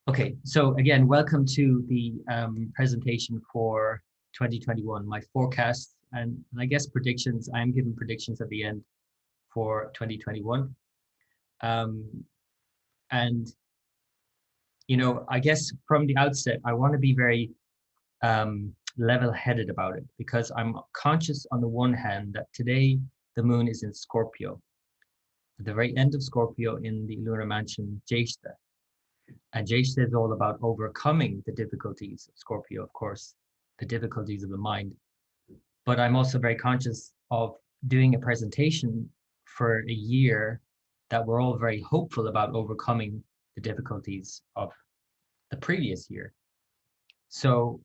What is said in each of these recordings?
Okay, so again, welcome to the presentation for 2021, my forecasts and I guess predictions. I'm giving predictions at the end for 2021. And, I guess from the outset, I want to be very level-headed about it because I'm conscious on the one hand that today the moon is in Scorpio, at the very end of Scorpio in the lunar mansion Jeshta. And Jeshta is all about overcoming the difficulties of Scorpio, of course, the difficulties of the mind. But I'm also very conscious of doing a presentation for a year that we're all very hopeful about overcoming the difficulties of the previous year. So,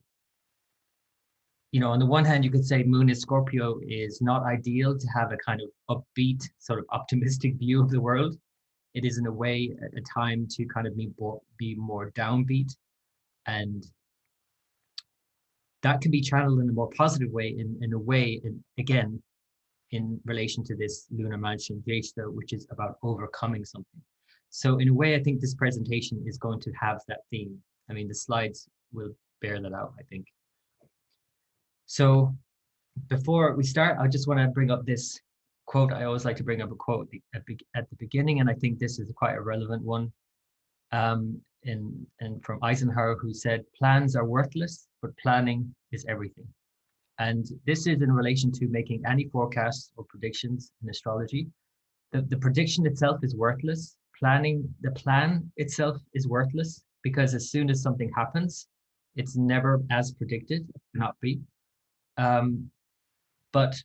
on the one hand, you could say Moon in Scorpio is not ideal to have a kind of upbeat, sort of optimistic view of the world. It is in a way a time to kind of be more downbeat, and that can be channeled in a more positive way, again, in relation to this lunar mansion Jeshta, which is about overcoming something. So in a way, I think this presentation is going to have that theme. I mean, the slides will bear that out, I think. So before we start, I just want to bring up this quote. I always like to bring up a quote at the beginning, and I think this is quite a relevant one. And from Eisenhower, who said, "Plans are worthless, but planning is everything." And this is in relation to making any forecasts or predictions in astrology. The prediction itself is worthless. The plan itself is worthless, because as soon as something happens, it's never as predicted. It cannot be. But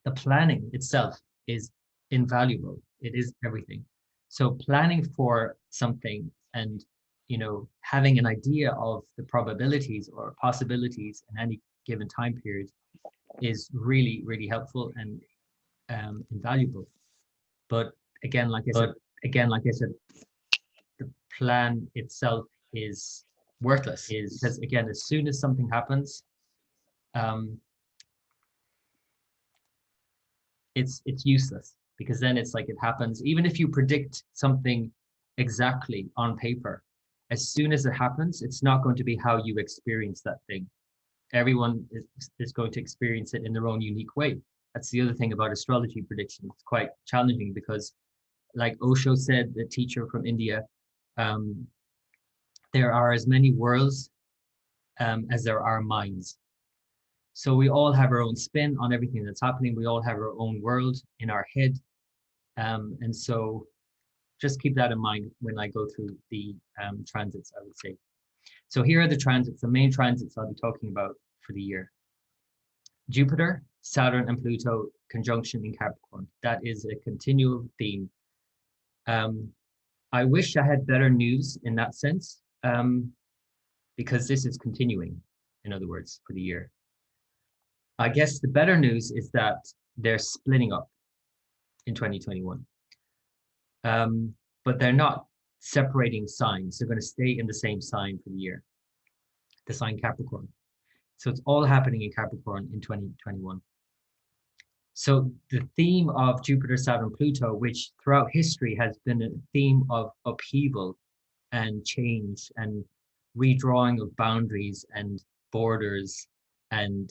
the planning itself is invaluable. It is everything. So planning for something and, having an idea of the probabilities or possibilities in any given time period is really, really helpful and invaluable. But again, like I said, the plan itself is worthless. Because again, as soon as something happens, it's useless, because then it's like it happens. Even if you predict something exactly on paper, as soon as it happens, it's not going to be how you experience that thing. Everyone is going to experience it in their own unique way. That's the other thing about astrology prediction. It's quite challenging because, like Osho said, the teacher from India, there are as many worlds as there are minds. So we all have our own spin on everything that's happening. We all have our own world in our head. And so just keep that in mind when I go through the transits, I would say. So here are the transits, the main transits I'll be talking about for the year. Jupiter, Saturn, and Pluto conjunction in Capricorn. That is a continual theme. I wish I had better news in that sense, because this is continuing, in other words, for the year. I guess the better news is that they're splitting up in 2021. But they're not separating signs. They're going to stay in the same sign for the year, the sign Capricorn. So it's all happening in Capricorn in 2021. So the theme of Jupiter, Saturn, Pluto, which throughout history has been a theme of upheaval and change and redrawing of boundaries and borders, and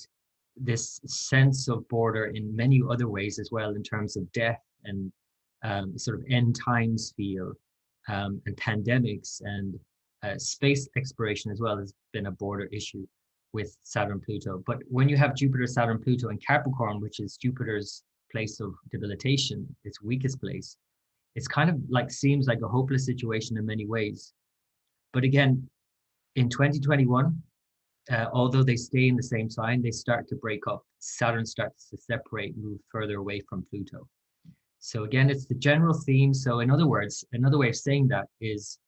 this sense of border in many other ways as well, in terms of death and sort of end times feel, and pandemics and space exploration as well has been a border issue with Saturn, Pluto. But when you have Jupiter, Saturn, Pluto in Capricorn, which is Jupiter's place of debilitation, its weakest place, it's kind of like, seems like a hopeless situation in many ways. But again, in 2021, although they stay in the same sign, they start to break up. Saturn starts to separate, move further away from Pluto. So again, it's the general theme. So in other words, another way of saying that is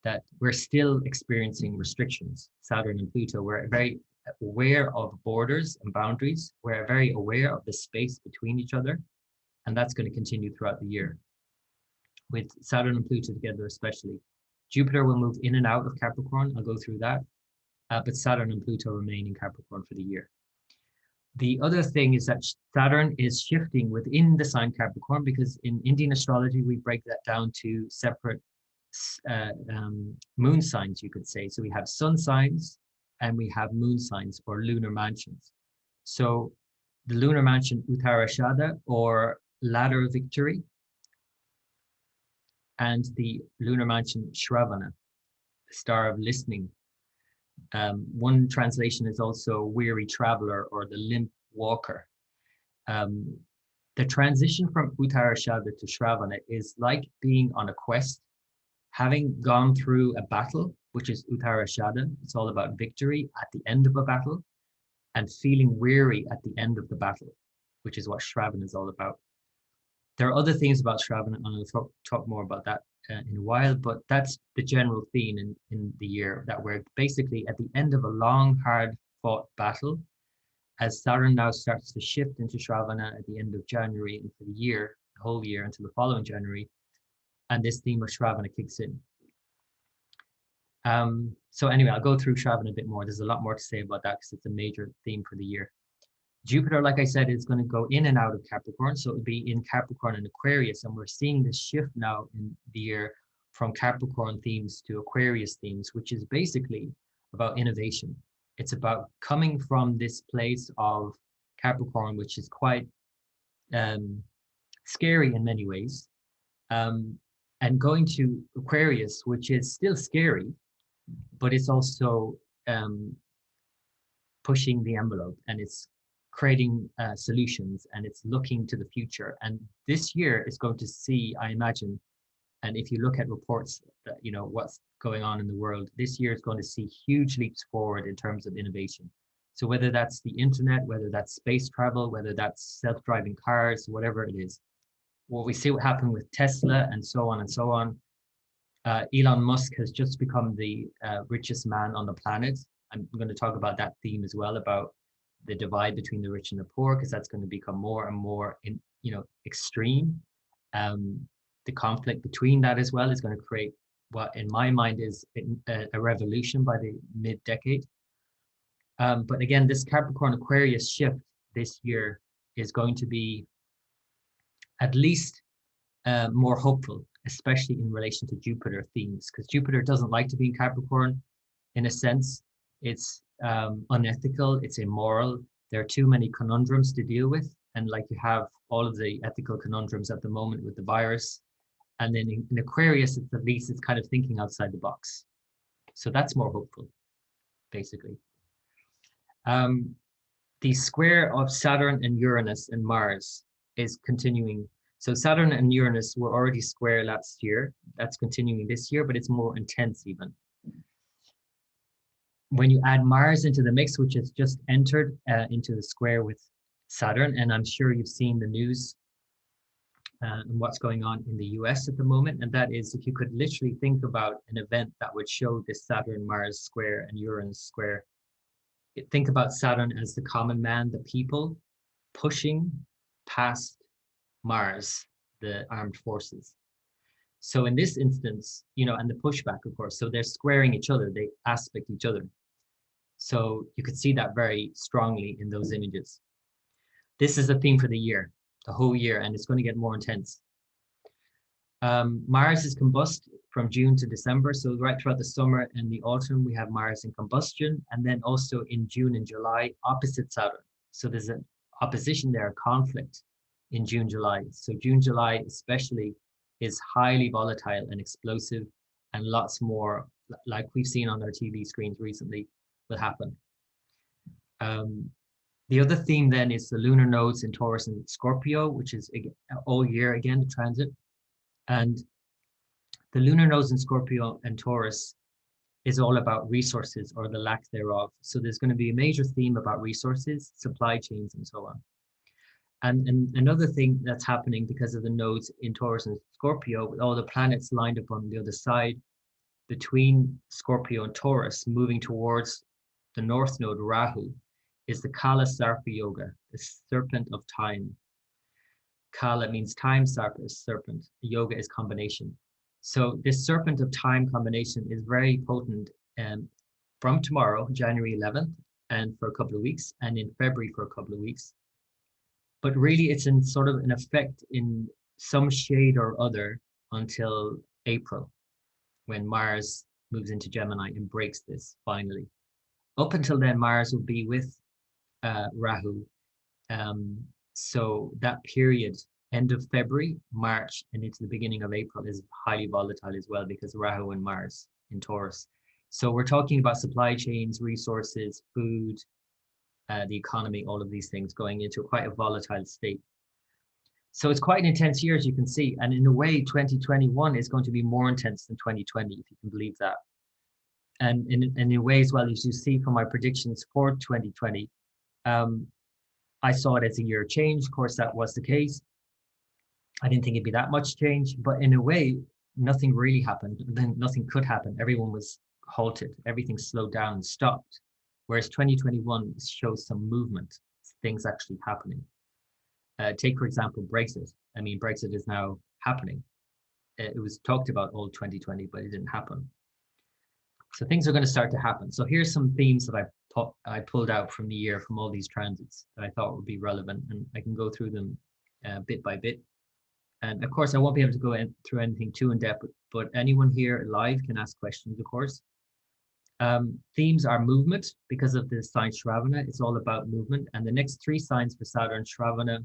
that we're still experiencing restrictions. Saturn and Pluto, we're very aware of borders and boundaries. We're very aware of the space between each other. And that's going to continue throughout the year, with Saturn and Pluto together especially. Jupiter will move in and out of Capricorn. I'll go through that. But Saturn and Pluto remain in Capricorn for the year. The other thing is that Saturn is shifting within the sign Capricorn, because in Indian astrology, we break that down to separate moon signs, you could say. So we have sun signs and we have moon signs or lunar mansions. So the lunar mansion Uttarashada or ladder of victory, and the lunar mansion Shravana, star of listening. One translation is also weary traveler or the limp walker. The transition from Uttarashada to Shravana is like being on a quest, having gone through a battle, which is Uttarashada. It's all about victory at the end of a battle, and feeling weary at the end of the battle, which is what Shravana is all about. There are other things about Shravana, and I'll talk more about that in a while, but that's the general theme in the year, that we're basically at the end of a long, hard fought battle, as Saturn now starts to shift into Shravana at the end of January and for the year, the whole year until the following January, and this theme of Shravana kicks in. So anyway, I'll go through Shravana a bit more. There's a lot more to say about that because it's a major theme for the year. Jupiter, like I said, is going to go in and out of Capricorn. So it'll be in Capricorn and Aquarius. And we're seeing this shift now in the year from Capricorn themes to Aquarius themes, which is basically about innovation. It's about coming from this place of Capricorn, which is quite scary in many ways, and going to Aquarius, which is still scary, but it's also pushing the envelope, and it's creating solutions, and it's looking to the future. And this year is going to see, I imagine, and if you look at reports that, you know, what's going on in the world, this year is going to see huge leaps forward in terms of innovation. So whether that's the internet, whether that's space travel, whether that's self-driving cars, whatever it is, what we see what happened with Tesla and so on and so on. Elon Musk has just become the richest man on the planet. I'm going to talk about that theme as well, about the divide between the rich and the poor, because that's going to become more and more extreme. The conflict between that as well is going to create what in my mind is a revolution by the mid-decade. But again, this Capricorn Aquarius shift this year is going to be at least more hopeful, especially in relation to Jupiter themes, because Jupiter doesn't like to be in Capricorn. In a sense, it's unethical, it's immoral. There are too many conundrums to deal with, and like you have all of the ethical conundrums at the moment with the virus. And then in Aquarius, at least it's kind of thinking outside the box. So that's more hopeful, basically. The square of Saturn and Uranus and Mars is continuing. So Saturn and Uranus were already square last year. That's continuing this year, but it's more intense even. When you add Mars into the mix, which has just entered into the square with Saturn, and I'm sure you've seen the news and what's going on in the US at the moment, and that is, if you could literally think about an event that would show this Saturn-Mars square and Uranus square, think about Saturn as the common man, the people, pushing past Mars, the armed forces. So in this instance, you know, and the pushback, of course, so they're squaring each other, they aspect each other. So you could see that very strongly in those images. This is the theme for the year, the whole year, and it's going to get more intense. Mars is combust from June to December. So right throughout the summer and the autumn, we have Mars in combustion. And then also in June and July, opposite Saturn. So there's an opposition there, a conflict in June, July. So June, July especially is highly volatile and explosive, and lots more, like we've seen on our TV screens recently, will happen. The other theme then is the lunar nodes in Taurus and Scorpio, which is all year again, the transit. And the lunar nodes in Scorpio and Taurus is all about resources or the lack thereof. So there's going to be a major theme about resources, supply chains, and so on. And another thing that's happening because of the nodes in Taurus and Scorpio, with all the planets lined up on the other side between Scorpio and Taurus, moving towards the north node, Rahu, is the Kala Sarpa Yoga, the serpent of time. Kala means time, Sarpa is serpent, yoga is combination. So this serpent of time combination is very potent from tomorrow, January 11th, and for a couple of weeks, and in February for a couple of weeks. But really it's in sort of an effect in some shade or other until April. when Mars moves into Gemini and breaks this finally. Up until then, Mars will be with Rahu. So that period, end of February, March, and into the beginning of April is highly volatile as well because Rahu and Mars in Taurus. So we're talking about supply chains, resources, food, the economy, all of these things going into quite a volatile state. So it's quite an intense year, as you can see. And in a way, 2021 is going to be more intense than 2020, if you can believe that. And in a way as well, as you see from my predictions for 2020, I saw it as a year of change. Of course, that was the case. I didn't think it'd be that much change, but in a way, nothing really happened. Then nothing could happen. Everyone was halted. Everything slowed down and stopped. Whereas 2021 shows some movement, things actually happening. Take, for example, Brexit. I mean, Brexit is now happening. It was talked about all 2020, but it didn't happen. So things are going to start to happen. So here's some themes that I pulled out from the year from all these transits that I thought would be relevant, and I can go through them bit by bit. And of course, I won't be able to go through anything too in depth, but anyone here live can ask questions, of course. Themes are movement because of the sign Shravana. It's all about movement. And the next three signs for Saturn, Shravana,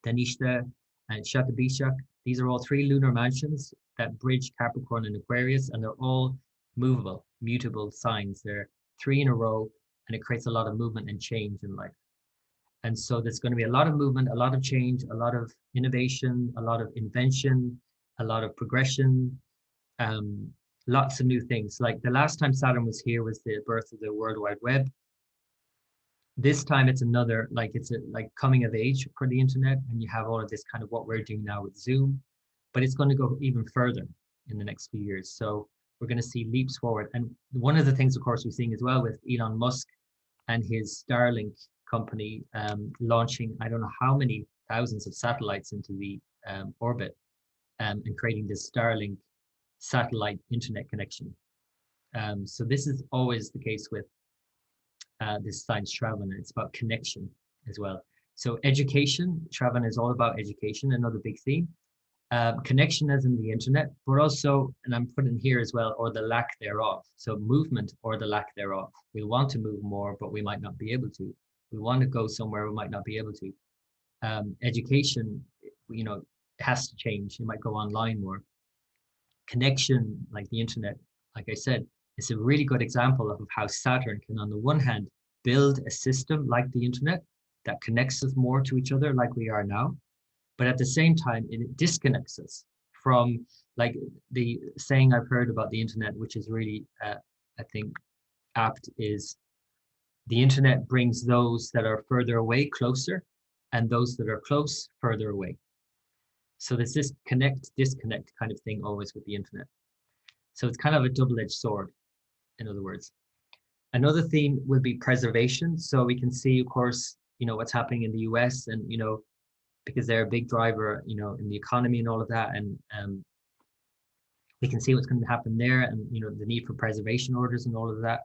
Dhanishta, and Shatabishak, these are all three lunar mansions that bridge Capricorn and Aquarius, and they're all movable, mutable signs. They're three in a row, and it creates a lot of movement and change in life. And so there's going to be a lot of movement, a lot of change, a lot of innovation, a lot of invention, a lot of progression, lots of new things. Like the last time Saturn was here was the birth of the World Wide Web. This time it's another, like it's like coming of age for the internet, and you have all of this kind of what we're doing now with Zoom, but it's going to go even further in the next few years. So we're going to see leaps forward. And one of the things, of course, we're seeing as well with Elon Musk and his Starlink company launching, I don't know how many thousands of satellites into the orbit and creating this Starlink satellite internet connection. So this is always the case with this sign Shravana. It's about connection as well. So education, Shravana is all about education, another big theme. Connection as in the internet, but also, and I'm putting here as well, or the lack thereof. So movement or the lack thereof. We want to move more, but we might not be able to. We want to go somewhere, we might not be able to. Education, you know, has to change. It might go online more. Connection, like the internet, like I said, is a really good example of how Saturn can, on the one hand, build a system like the internet that connects us more to each other like we are now. But at the same time, it disconnects us from, like the saying I've heard about the internet, which is really, I think, apt, is the internet brings those that are further away closer, and those that are close further away. So there's this connect, disconnect kind of thing always with the internet. So it's kind of a double-edged sword, in other words. Another theme will be preservation. So we can see, of course, you know, what's happening in the US, and, you know, because they're a big driver, you know, in the economy and all of that. And we can see what's going to happen there. And, you know, the need for preservation orders and all of that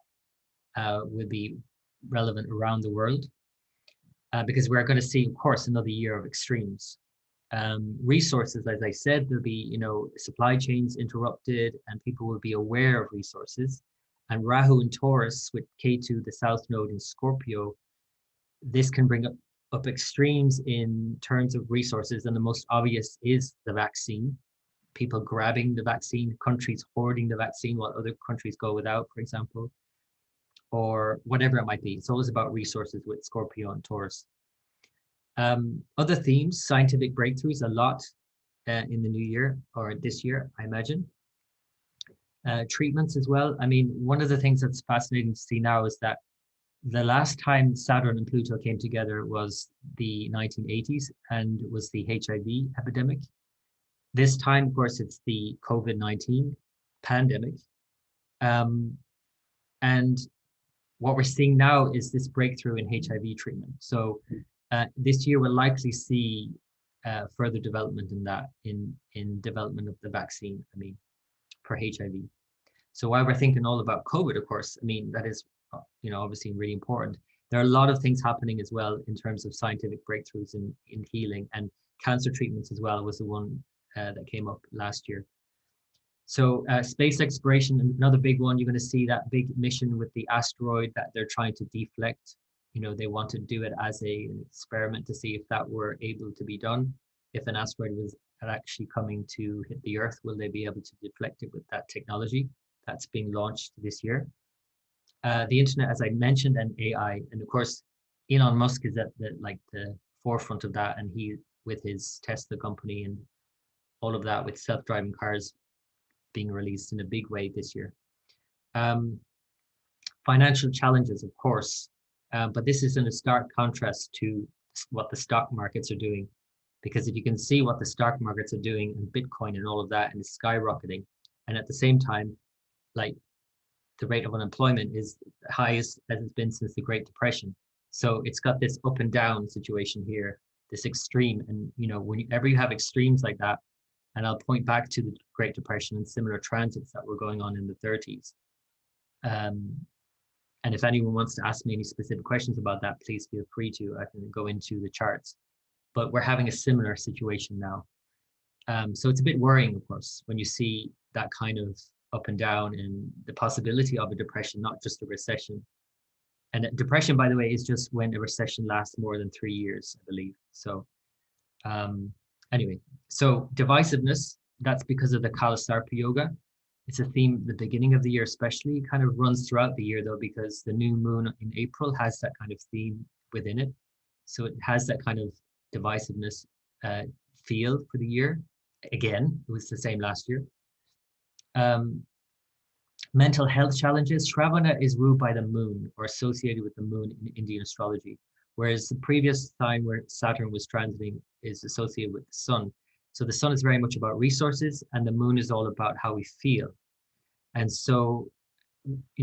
will be relevant around the world because we're going to see, of course, another year of extremes. Resources, as I said, there'll be, you know, supply chains interrupted, and people will be aware of resources. And Rahu in Taurus with Ketu, the South Node in Scorpio, this can bring up extremes in terms of resources, and the most obvious is the vaccine. People grabbing the vaccine, countries hoarding the vaccine while other countries go without, for example, or whatever it might be. It's always about resources with Scorpio and Taurus. Other themes, scientific breakthroughs, a lot in the new year or this year, I imagine. Treatments as well. I mean, one of the things that's fascinating to see now is that the last time Saturn and Pluto came together was the 1980s, and was the HIV epidemic. This time, of course, it's the COVID-19 pandemic. And what we're seeing now is this breakthrough in HIV treatment. So this year we'll likely see further development in that, in development of the vaccine, I mean, for HIV. So while we're thinking all about COVID, of course, I mean, that is, you know, obviously really important. There are a lot of things happening as well in terms of scientific breakthroughs in healing, and cancer treatments as well was the one that came up last year. So space exploration, another big one. You're going to see that big mission with the asteroid that they're trying to deflect. They want to do it as an experiment to see if that were able to be done. If an asteroid was actually coming to hit the Earth, will they be able to deflect it with that technology that's being launched this year? The internet, as I mentioned, and AI, and of course, Elon Musk is at the forefront of that, and he with his Tesla company and all of that with self-driving cars being released in a big way this year. Financial challenges, of course, but this is in a stark contrast to what the stock markets are doing, because if you can see what the stock markets are doing and Bitcoin and all of that, and it's skyrocketing, and at the same time, like the rate of unemployment is the highest as it's been since the Great Depression. So it's got this up and down situation here, this extreme, and whenever you have extremes like that, and I'll point back to the Great Depression and similar transits that were going on in the 30s. And if anyone wants to ask me any specific questions about that, please feel free to. I can go into the charts. But we're having a similar situation now. So it's a bit worrying, of course, when you see that kind of up and down and the possibility of a depression, not just a recession. And depression, by the way, is just when a recession lasts more than 3 years, I believe. So anyway, so divisiveness, that's because of the Kalasarpa Yoga. It's a theme at the beginning of the year, especially, kind of runs throughout the year, though, because the new moon in April has that kind of theme within it. So it has that kind of divisiveness feel for the year. Again, it was the same last year. Mental health challenges. Shravana is ruled by the moon or associated with the moon in Indian astrology, whereas the previous sign where Saturn was transiting is associated with the sun. So the sun is very much about resources and the moon is all about how we feel. And so,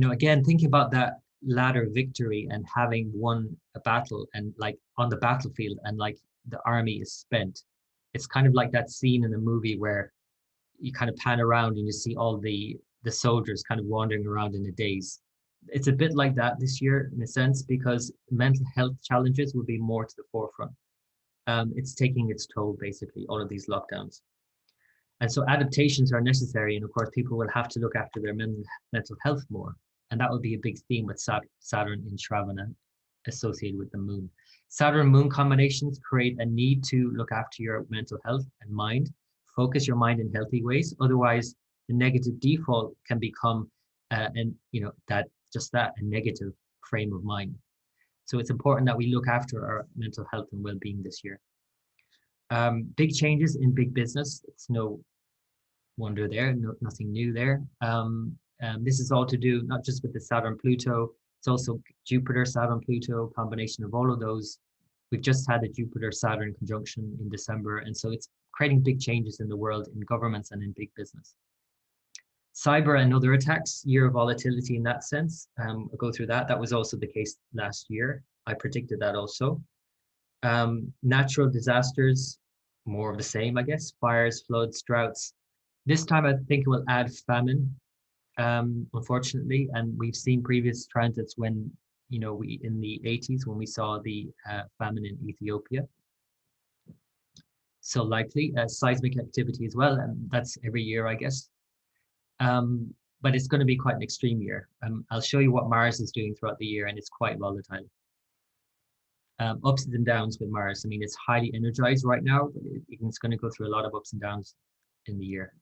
again, thinking about that ladder victory and having won a battle and like on the battlefield and like the army is spent. It's kind of like that scene in the movie where you kind of pan around and you see all the soldiers kind of wandering around in a daze. It's a bit like that this year in a sense, because mental health challenges will be more to the forefront. It's taking its toll, basically, all of these lockdowns. And so adaptations are necessary. And of course, people will have to look after their mental health more. And that will be a big theme with Saturn in Shravana associated with the moon. Saturn-moon combinations create a need to look after your mental health and mind. Focus your mind in healthy ways. Otherwise, the negative default can become, a negative frame of mind. So it's important that we look after our mental health and well-being this year. Big changes in big business. It's no wonder there, nothing new there. This is all to do not just with the Saturn-Pluto, it's also Jupiter, Saturn, Pluto, combination of all of those. We've just had a Jupiter-Saturn conjunction in December, and so it's creating big changes in the world, in governments and in big business. Cyber and other attacks, year of volatility in that sense. I'll go through that. That was also the case last year. I predicted that also. Natural disasters, more of the same, I guess. Fires, floods, droughts. This time I think it will add famine, unfortunately. And we've seen previous transits when, we in the 80s when we saw the famine in Ethiopia. So likely seismic activity as well. And that's every year, I guess. But it's going to be quite an extreme year. I'll show you what Mars is doing throughout the year, and it's quite volatile. Ups and downs with Mars. I mean, it's highly energized right now, but it's going to go through a lot of ups and downs in the year.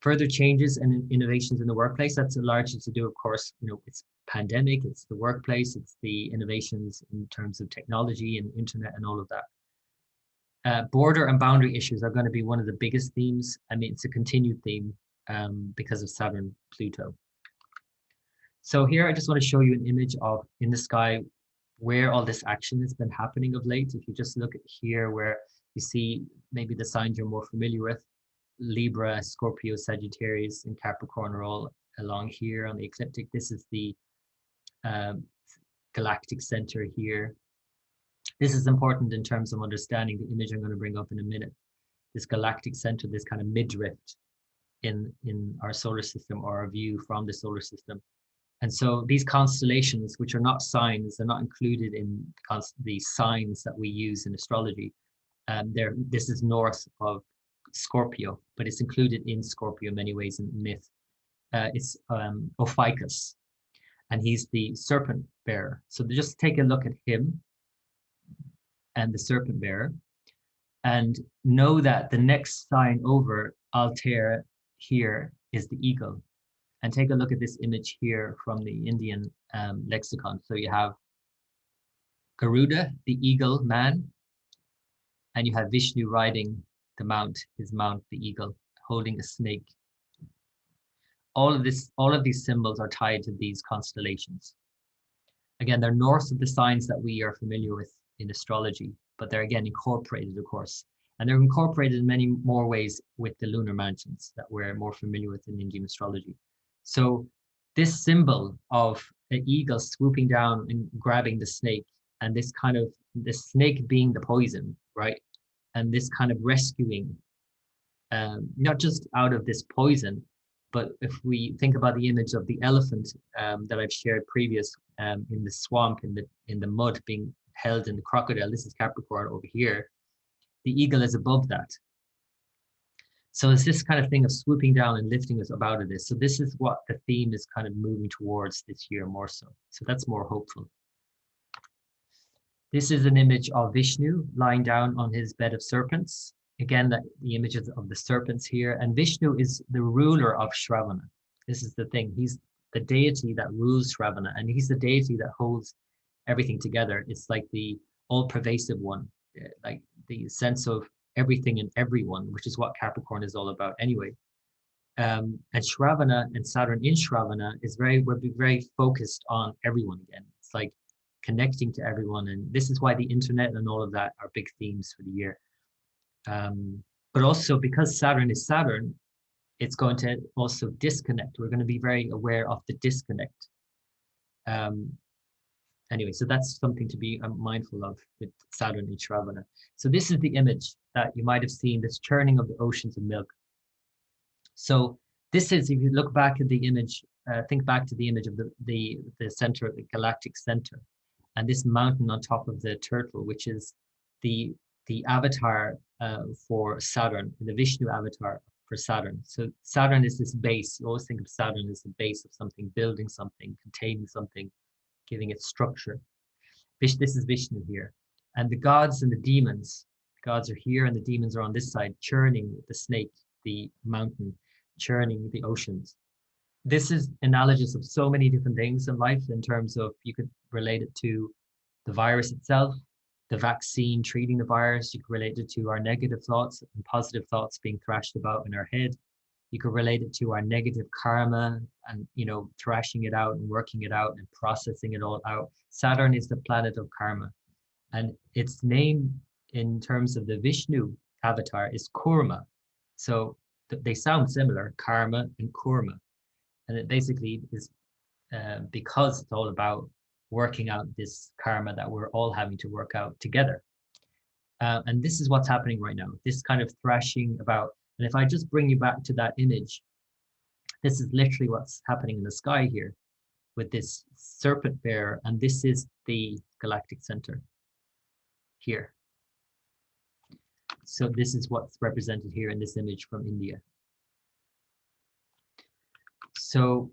Further changes and innovations in the workplace. That's largely to do, of course, it's pandemic, it's the workplace, it's the innovations in terms of technology and internet and all of that. Border and boundary issues are going to be one of the biggest themes. I mean, it's a continued theme because of Saturn, Pluto. So here I just want to show you an image of in the sky where all this action has been happening of late. If you just look at here where you see maybe the signs you're more familiar with, Libra, Scorpio, Sagittarius, and Capricorn are all along here on the ecliptic. This is the galactic center here. This is important in terms of understanding the image I'm going to bring up in a minute. This galactic center, this kind of midriff in our solar system, or our view from the solar system. And so these constellations, which are not signs, they're not included in the signs that we use in astrology. This is north of Scorpio, but it's included in Scorpio in many ways in myth. It's Ophiuchus, and he's the serpent bearer. So just take a look at him and the serpent bearer, and know that the next sign over Altair here is the eagle. And take a look at this image here from the Indian lexicon. So you have Garuda, the eagle man, and you have Vishnu riding the mount, his mount, the eagle, holding a snake. All of these symbols are tied to these constellations. Again, they're north of the signs that we are familiar with in astrology, but they're again incorporated, of course. And they're incorporated in many more ways with the lunar mountains that we're more familiar with in Indian astrology. So this symbol of an eagle swooping down and grabbing the snake, and this kind of, the snake being the poison, right? And this kind of rescuing, not just out of this poison, but if we think about the image of the elephant that I've shared previous in the swamp, in the mud, being held in the crocodile, this is Capricorn over here. The eagle is above that. So it's this kind of thing of swooping down and lifting us up out of this. So this is what the theme is kind of moving towards this year more so. So that's more hopeful. This is an image of Vishnu lying down on his bed of serpents. Again, the images of the serpents here. And Vishnu is the ruler of Shravana. This is the thing. He's the deity that rules Shravana, and he's the deity that holds everything together. It's like the all-pervasive one, like the sense of everything and everyone, which is what Capricorn is all about anyway. And Shravana and Saturn in Shravana we're very focused on everyone again. It's like connecting to everyone. And this is why the internet and all of that are big themes for the year. But also because Saturn is Saturn, it's going to also disconnect. We're going to be very aware of the disconnect. Anyway, so that's something to be mindful of with Saturn in Shravana. So this is the image that you might have seen, this churning of the oceans of milk. So this is, if you look back at the image, think back to the image of the center, the galactic center, and this mountain on top of the turtle, which is the avatar for Saturn, the Vishnu avatar for Saturn. So Saturn is this base. You always think of Saturn as the base of something, building something, containing something, giving it structure. This is Vishnu here. And the gods and the demons, the gods are here and the demons are on this side, churning the snake, the mountain, churning the oceans. This is analogous of so many different things in life, in terms of, you could relate it to the virus itself, the vaccine treating the virus. You could relate it to our negative thoughts and positive thoughts being thrashed about in our head. You could relate it to our negative karma and, thrashing it out and working it out and processing it all out. Saturn is the planet of karma, and its name in terms of the Vishnu avatar is Kurma. So they sound similar, karma and kurma. And it basically is because it's all about working out this karma that we're all having to work out together. And this is what's happening right now, this kind of thrashing about. And if I just bring you back to that image, this is literally what's happening in the sky here with this serpent bearer. And this is the galactic center here. So this is what's represented here in this image from India. So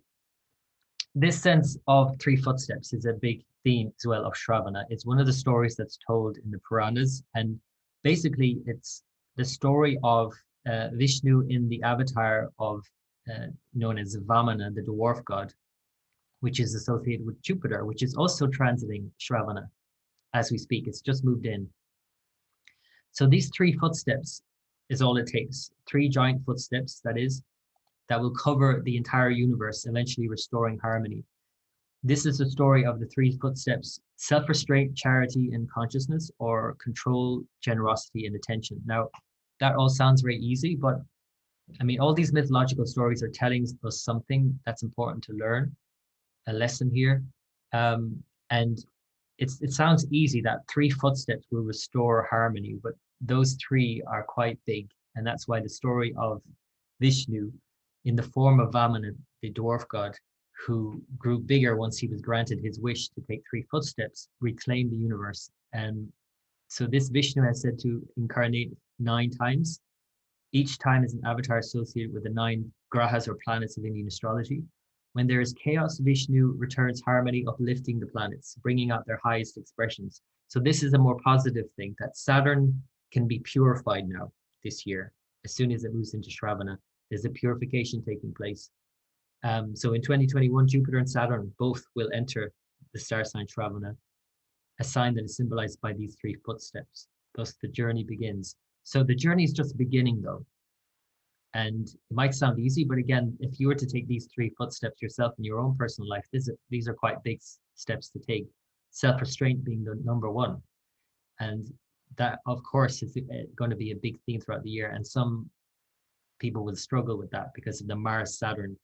this sense of three footsteps is a big theme as well of Shravana. It's one of the stories that's told in the Puranas. And basically it's the story of Vishnu in the avatar of known as Vāmana, the dwarf god, which is associated with Jupiter, which is also transiting Shravana as we speak. It's just moved in. So these three footsteps is all it takes. Three giant footsteps, that will cover the entire universe, eventually restoring harmony. This is the story of the three footsteps: self-restraint, charity, and consciousness, or control, generosity, and attention. Now, that all sounds very easy, but I mean, all these mythological stories are telling us something that's important to learn, a lesson here. And it sounds easy that three footsteps will restore harmony, but those three are quite big. And that's why the story of Vishnu in the form of Vāmana, the dwarf god, who grew bigger once he was granted his wish to take three footsteps, reclaim the universe. And so this Vishnu has said to incarnate 9 times. Each time is an avatar associated with the 9 grahas or planets of Indian astrology. When there is chaos, Vishnu returns harmony, uplifting the planets, bringing out their highest expressions. So this is a more positive thing, that Saturn can be purified now this year. As soon as it moves into Shravana, there's a purification taking place. So in 2021, Jupiter and Saturn both will enter the star sign Shravana, a sign that is symbolized by these 3 footsteps. Thus the journey begins. So the journey is just beginning though. And it might sound easy, but again, if you were to take these 3 footsteps yourself in your own personal life, these are quite big steps to take. Self-restraint being the number 1. And that, of course, is going to be a big theme throughout the year. And some people will struggle with that because of the Mars-Saturn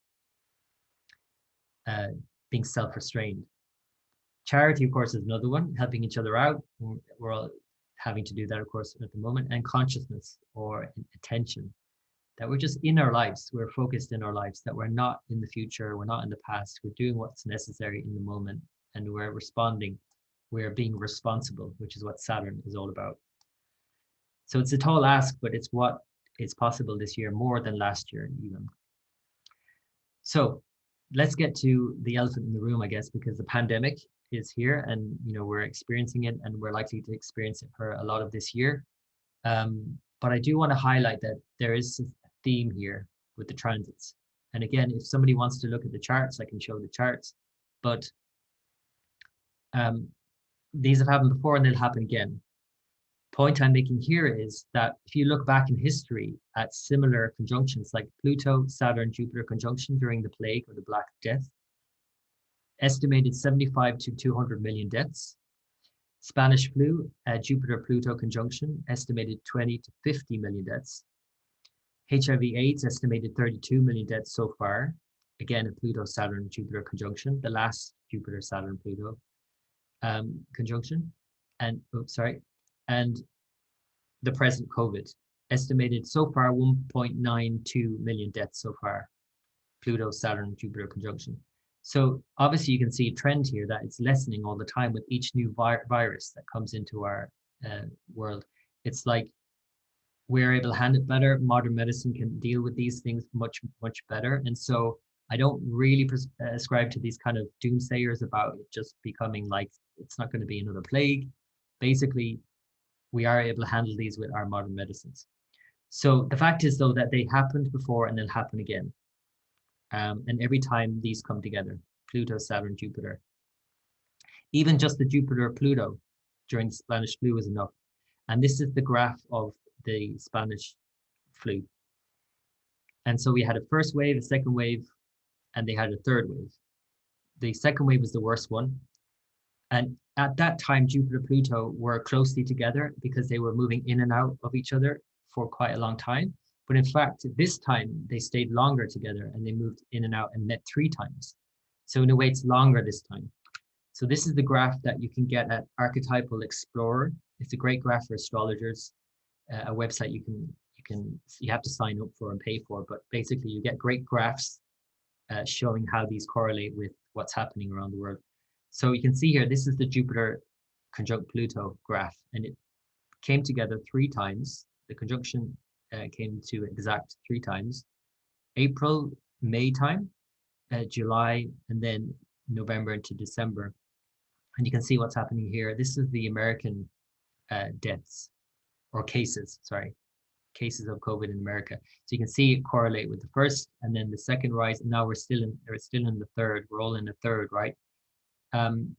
being self-restrained. Charity, of course, is another one, helping each other out. We're all having to do that, of course, at the moment. And consciousness or attention, that we're just in our lives, we're focused in our lives, that we're not in the future, we're not in the past, we're doing what's necessary in the moment, and we're responding, we're being responsible, which is what Saturn is all about. So it's a tall ask, but it's what is possible this year, more than last year even. So let's get to the elephant in the room, I guess, because the pandemic is here, and we're experiencing it, and we're likely to experience it for a lot of this year. But I do want to highlight that there is a theme here with the transits. And again, if somebody wants to look at the charts, I can show the charts. But these have happened before and they'll happen again. Point I'm making here is that if you look back in history at similar conjunctions like Pluto, Saturn, Jupiter conjunction during the plague or the Black Death, estimated 75 to 200 million deaths. Spanish flu, Jupiter-Pluto conjunction, estimated 20 to 50 million deaths. HIV/AIDS, estimated 32 million deaths so far. Again, a Pluto-Saturn-Jupiter conjunction, the last Jupiter-Saturn-Pluto conjunction. And, and the present COVID, estimated so far 1.92 million deaths so far. Pluto-Saturn-Jupiter conjunction. So obviously you can see a trend here that it's lessening all the time with each new virus that comes into our world. It's like we're able to handle it better. Modern medicine can deal with these things much, much better. And so I don't really ascribe to these kind of doomsayers about it just becoming like it's not going to be another plague. Basically, we are able to handle these with our modern medicines. So the fact is, though, that they happened before and they'll happen again. And every time these come together, Pluto, Saturn, Jupiter, even just the Jupiter-Pluto during the Spanish flu was enough. And this is the graph of the Spanish flu. And so we had a first wave, a second wave, and they had a third wave. The second wave was the worst one. And at that time, Jupiter-Pluto were closely together because they were moving in and out of each other for quite a long time. But in fact, this time they stayed longer together and they moved in and out and met 3 times. So in a way, it's longer this time. So this is the graph that you can get at Archetypal Explorer. It's a great graph for astrologers, a website you have to sign up for and pay for. But basically, you get great graphs showing how these correlate with what's happening around the world. So you can see here, this is the Jupiter conjunct Pluto graph, and it came together 3 times. The conjunction came to exact 3 times. April, May time, July, and then November into December. And you can see what's happening here. This is the American deaths or cases of COVID in America. So you can see it correlate with the first and then the second rise. And now we're still in the third. We're all in the third, right? And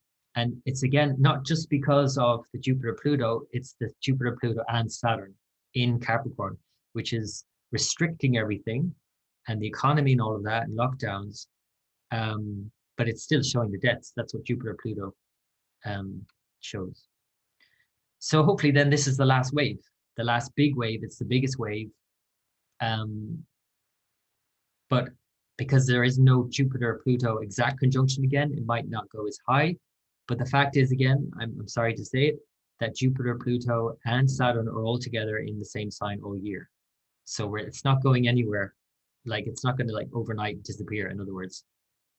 it's again, not just because of the Jupiter-Pluto, it's the Jupiter-Pluto and Saturn in Capricorn, which is restricting everything and the economy and all of that and lockdowns. But it's still showing the deaths. That's what Jupiter-Pluto shows. So hopefully then this is the last wave, the last big wave. It's the biggest wave. But because there is no Jupiter-Pluto exact conjunction again, it might not go as high. But the fact is, again, I'm sorry to say it, that Jupiter, Pluto, and Saturn are all together in the same sign all year. So it's not going anywhere. Like it's not going to like overnight disappear. In other words,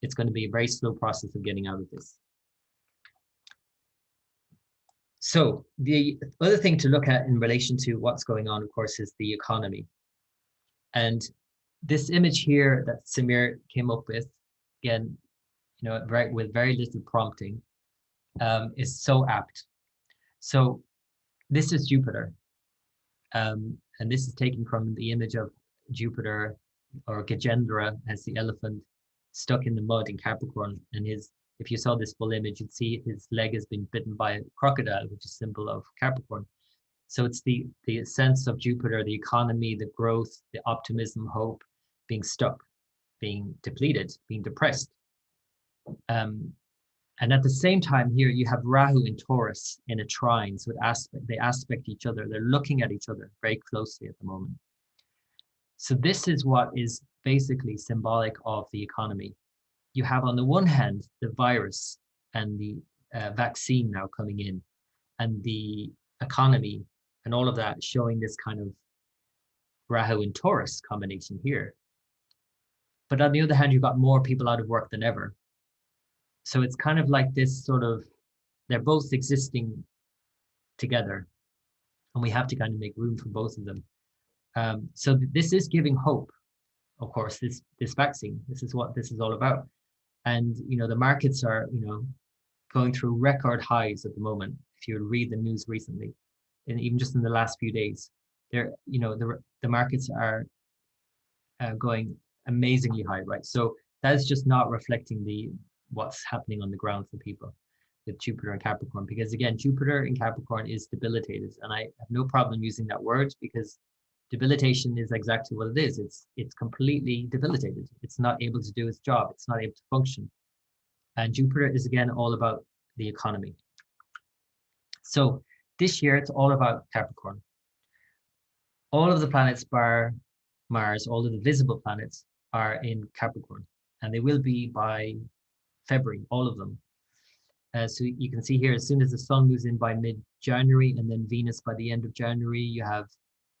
it's going to be a very slow process of getting out of this. So the other thing to look at in relation to what's going on, of course, is the economy. And this image here that Samir came up with, again, with very little prompting, is so apt. So this is Jupiter. And this is taken from the image of Jupiter, or Gajendra, as the elephant stuck in the mud in Capricorn. And if you saw this full image, you'd see his leg has been bitten by a crocodile, which is symbol of Capricorn. So it's the sense of Jupiter, the economy, the growth, the optimism, hope, being stuck, being depleted, being depressed. And at the same time here, you have Rahu in Taurus in a trine. So they aspect each other. They're looking at each other very closely at the moment. So this is what is basically symbolic of the economy. You have on the one hand, the virus and the vaccine now coming in, and the economy and all of that showing this kind of Rahu and Taurus combination here. But on the other hand, you've got more people out of work than ever. So it's kind of like this sort of, they're both existing together, and we have to kind of make room for both of them. So this is giving hope, of course, this vaccine. This is what this is all about. And, the markets are, going through record highs at the moment. If you read the news recently, and even just in the last few days, the markets are going amazingly high, right? So that's just not reflecting what's happening on the ground for people with Jupiter and Capricorn, because again, Jupiter in Capricorn is debilitated, and I have no problem using that word, because debilitation is exactly what it is. It's completely debilitated. It's not able to do its job. It's not able to function. And Jupiter is again all about the economy. So this year it's all about Capricorn. All of the planets bar Mars, all of the visible planets are in Capricorn, and they will be by February, all of them. So you can see here, as soon as the sun moves in by mid-January, and then Venus by the end of January, you have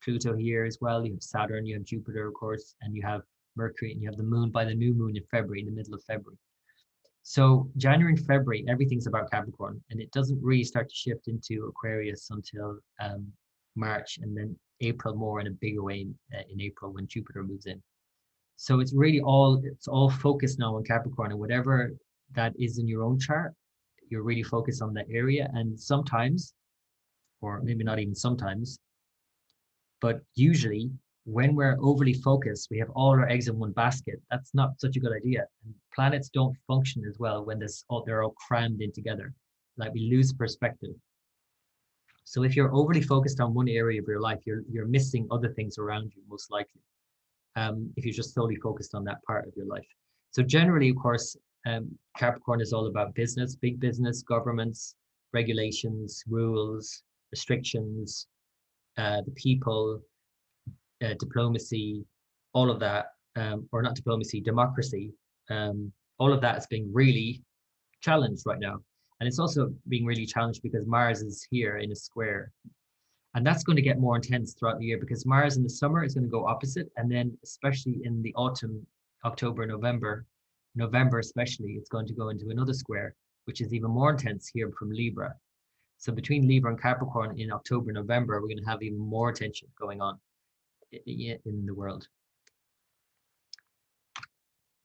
Pluto here as well, you have Saturn, you have Jupiter, of course, and you have Mercury, and you have the moon by the new moon in February, in the middle of February. So January and February, everything's about Capricorn, and it doesn't really start to shift into Aquarius until March, and then April more in a bigger way in April when Jupiter moves in. So it's really all focused now on Capricorn, and whatever that is in your own chart, you're really focused on that area. And sometimes, or maybe not even sometimes, but usually when we're overly focused, we have all our eggs in one basket. That's not such a good idea. And planets don't function as well when they're all crammed in together. Like, we lose perspective. So if you're overly focused on one area of your life, you're missing other things around you, most likely, if you're just solely focused on that part of your life. So generally, of course, Capricorn is all about business, big business, governments, regulations, rules, restrictions, the people, diplomacy, all of that, or not diplomacy, democracy, all of that is being really challenged right now. And it's also being really challenged because Mars is here in a square. And that's going to get more intense throughout the year, because Mars in the summer is going to go opposite. And then especially in the autumn, October, November especially, it's going to go into another square, which is even more intense here from Libra. So between Libra and Capricorn in October, November, we're going to have even more tension going on in the world.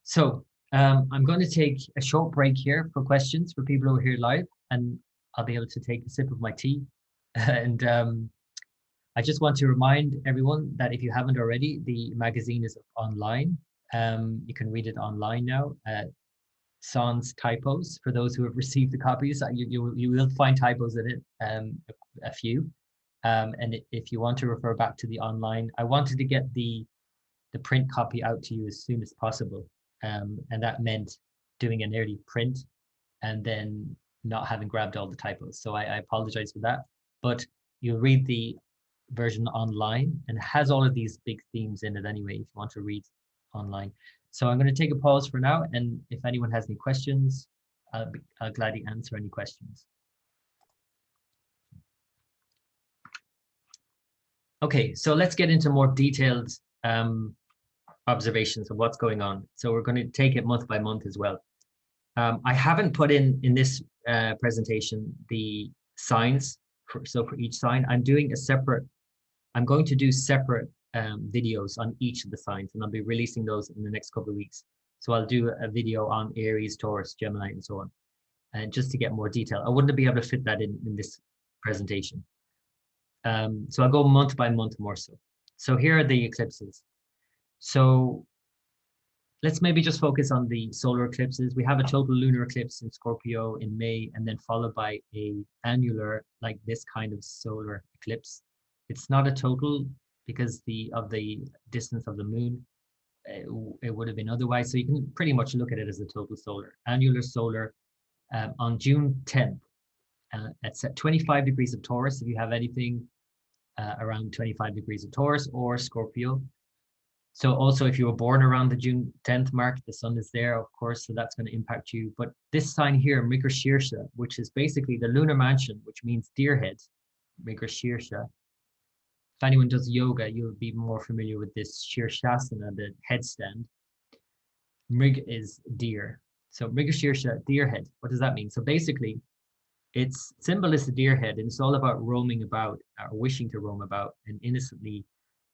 So I'm going to take a short break here for questions for people who are here live, and I'll be able to take a sip of my tea. And I just want to remind everyone that if you haven't already, the magazine is online. You can read it online now. Sans typos, for those who have received the copies, you will find typos in it, a few. And if you want to refer back to the online, I wanted to get the print copy out to you as soon as possible. And that meant doing an early print and then not having grabbed all the typos. So I apologize for that. But you'll read the version online, and it has all of these big themes in it anyway, if you want to read online. So I'm going to take a pause for now, and if anyone has any questions, I'll gladly answer any questions. Okay, so let's get into more detailed observations of what's going on. So we're going to take it month by month as well. I haven't put in this presentation the signs, so for each sign, I'm going to do separate videos on each of the signs, and I'll be releasing those in the next couple of weeks. So I'll do a video on Aries, Taurus, Gemini, and so on, and just to get more detail. I wouldn't be able to fit that in this presentation. So I'll go month by month more so. So here are the eclipses. So let's maybe just focus on the solar eclipses. We have a total lunar eclipse in Scorpio in May, and then followed by a annular, like this kind of solar eclipse. It's not a total because of the distance of the moon. It would have been otherwise. So you can pretty much look at it as a total solar. Annular solar on June 10th. It's at 25 degrees of Taurus. If you have anything around 25 degrees of Taurus or Scorpio. So also if you were born around the June 10th mark, the sun is there, of course, so that's going to impact you. But this sign here, Mrigashirsha, which is basically the lunar mansion, which means deer head, Mrigashirsha. If anyone does yoga, you'll be more familiar with this Shirshasana, the headstand. Mrig is deer. So Mrigashirsha, deer head. What does that mean? So basically, its symbol is the deer head, and it's all about roaming about, or wishing to roam about, and innocently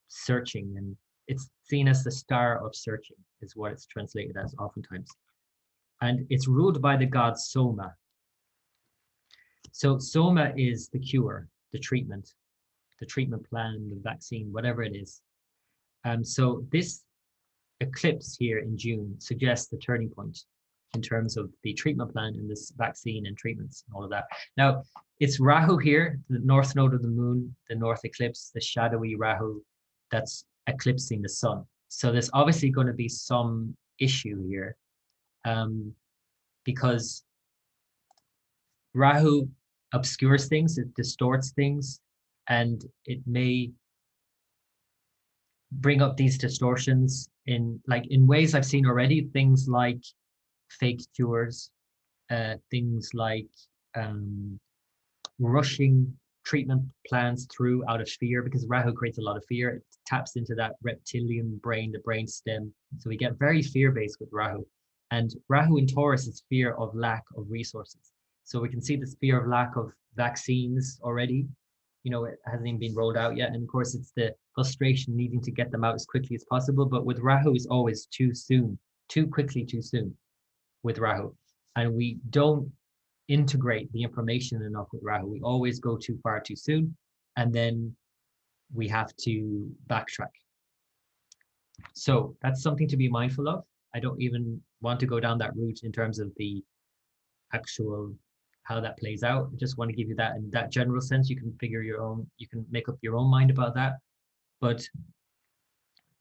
searching. And it's seen as the star of searching, is what it's translated as oftentimes. And it's ruled by the god Soma. So Soma is the cure, the treatment plan, the vaccine, whatever it is. So this eclipse here in June suggests the turning point in terms of the treatment plan and this vaccine and treatments and all of that. Now, it's Rahu here, the north node of the moon, the north eclipse, the shadowy Rahu that's eclipsing the sun. So there's obviously going to be some issue here because Rahu obscures things, it distorts things, and it may bring up these distortions in ways I've seen already, things like fake cures, things like rushing treatment plans through out of fear, because Rahu creates a lot of fear. It taps into that reptilian brain, the brain stem. So we get very fear-based with Rahu. And Rahu in Taurus is fear of lack of resources. So we can see this fear of lack of vaccines already. You know, it hasn't even been rolled out yet. And of course, it's the frustration needing to get them out as quickly as possible. But with Rahu, it's always too soon, too quickly, too soon with Rahu. And we don't integrate the information enough with Rahu. We always go too far too soon, and then we have to backtrack. So that's something to be mindful of. I don't even want to go down that route in terms of the actual how that plays out. I just want to give you that in that general sense. You can figure your own, you can make up your own mind about that. But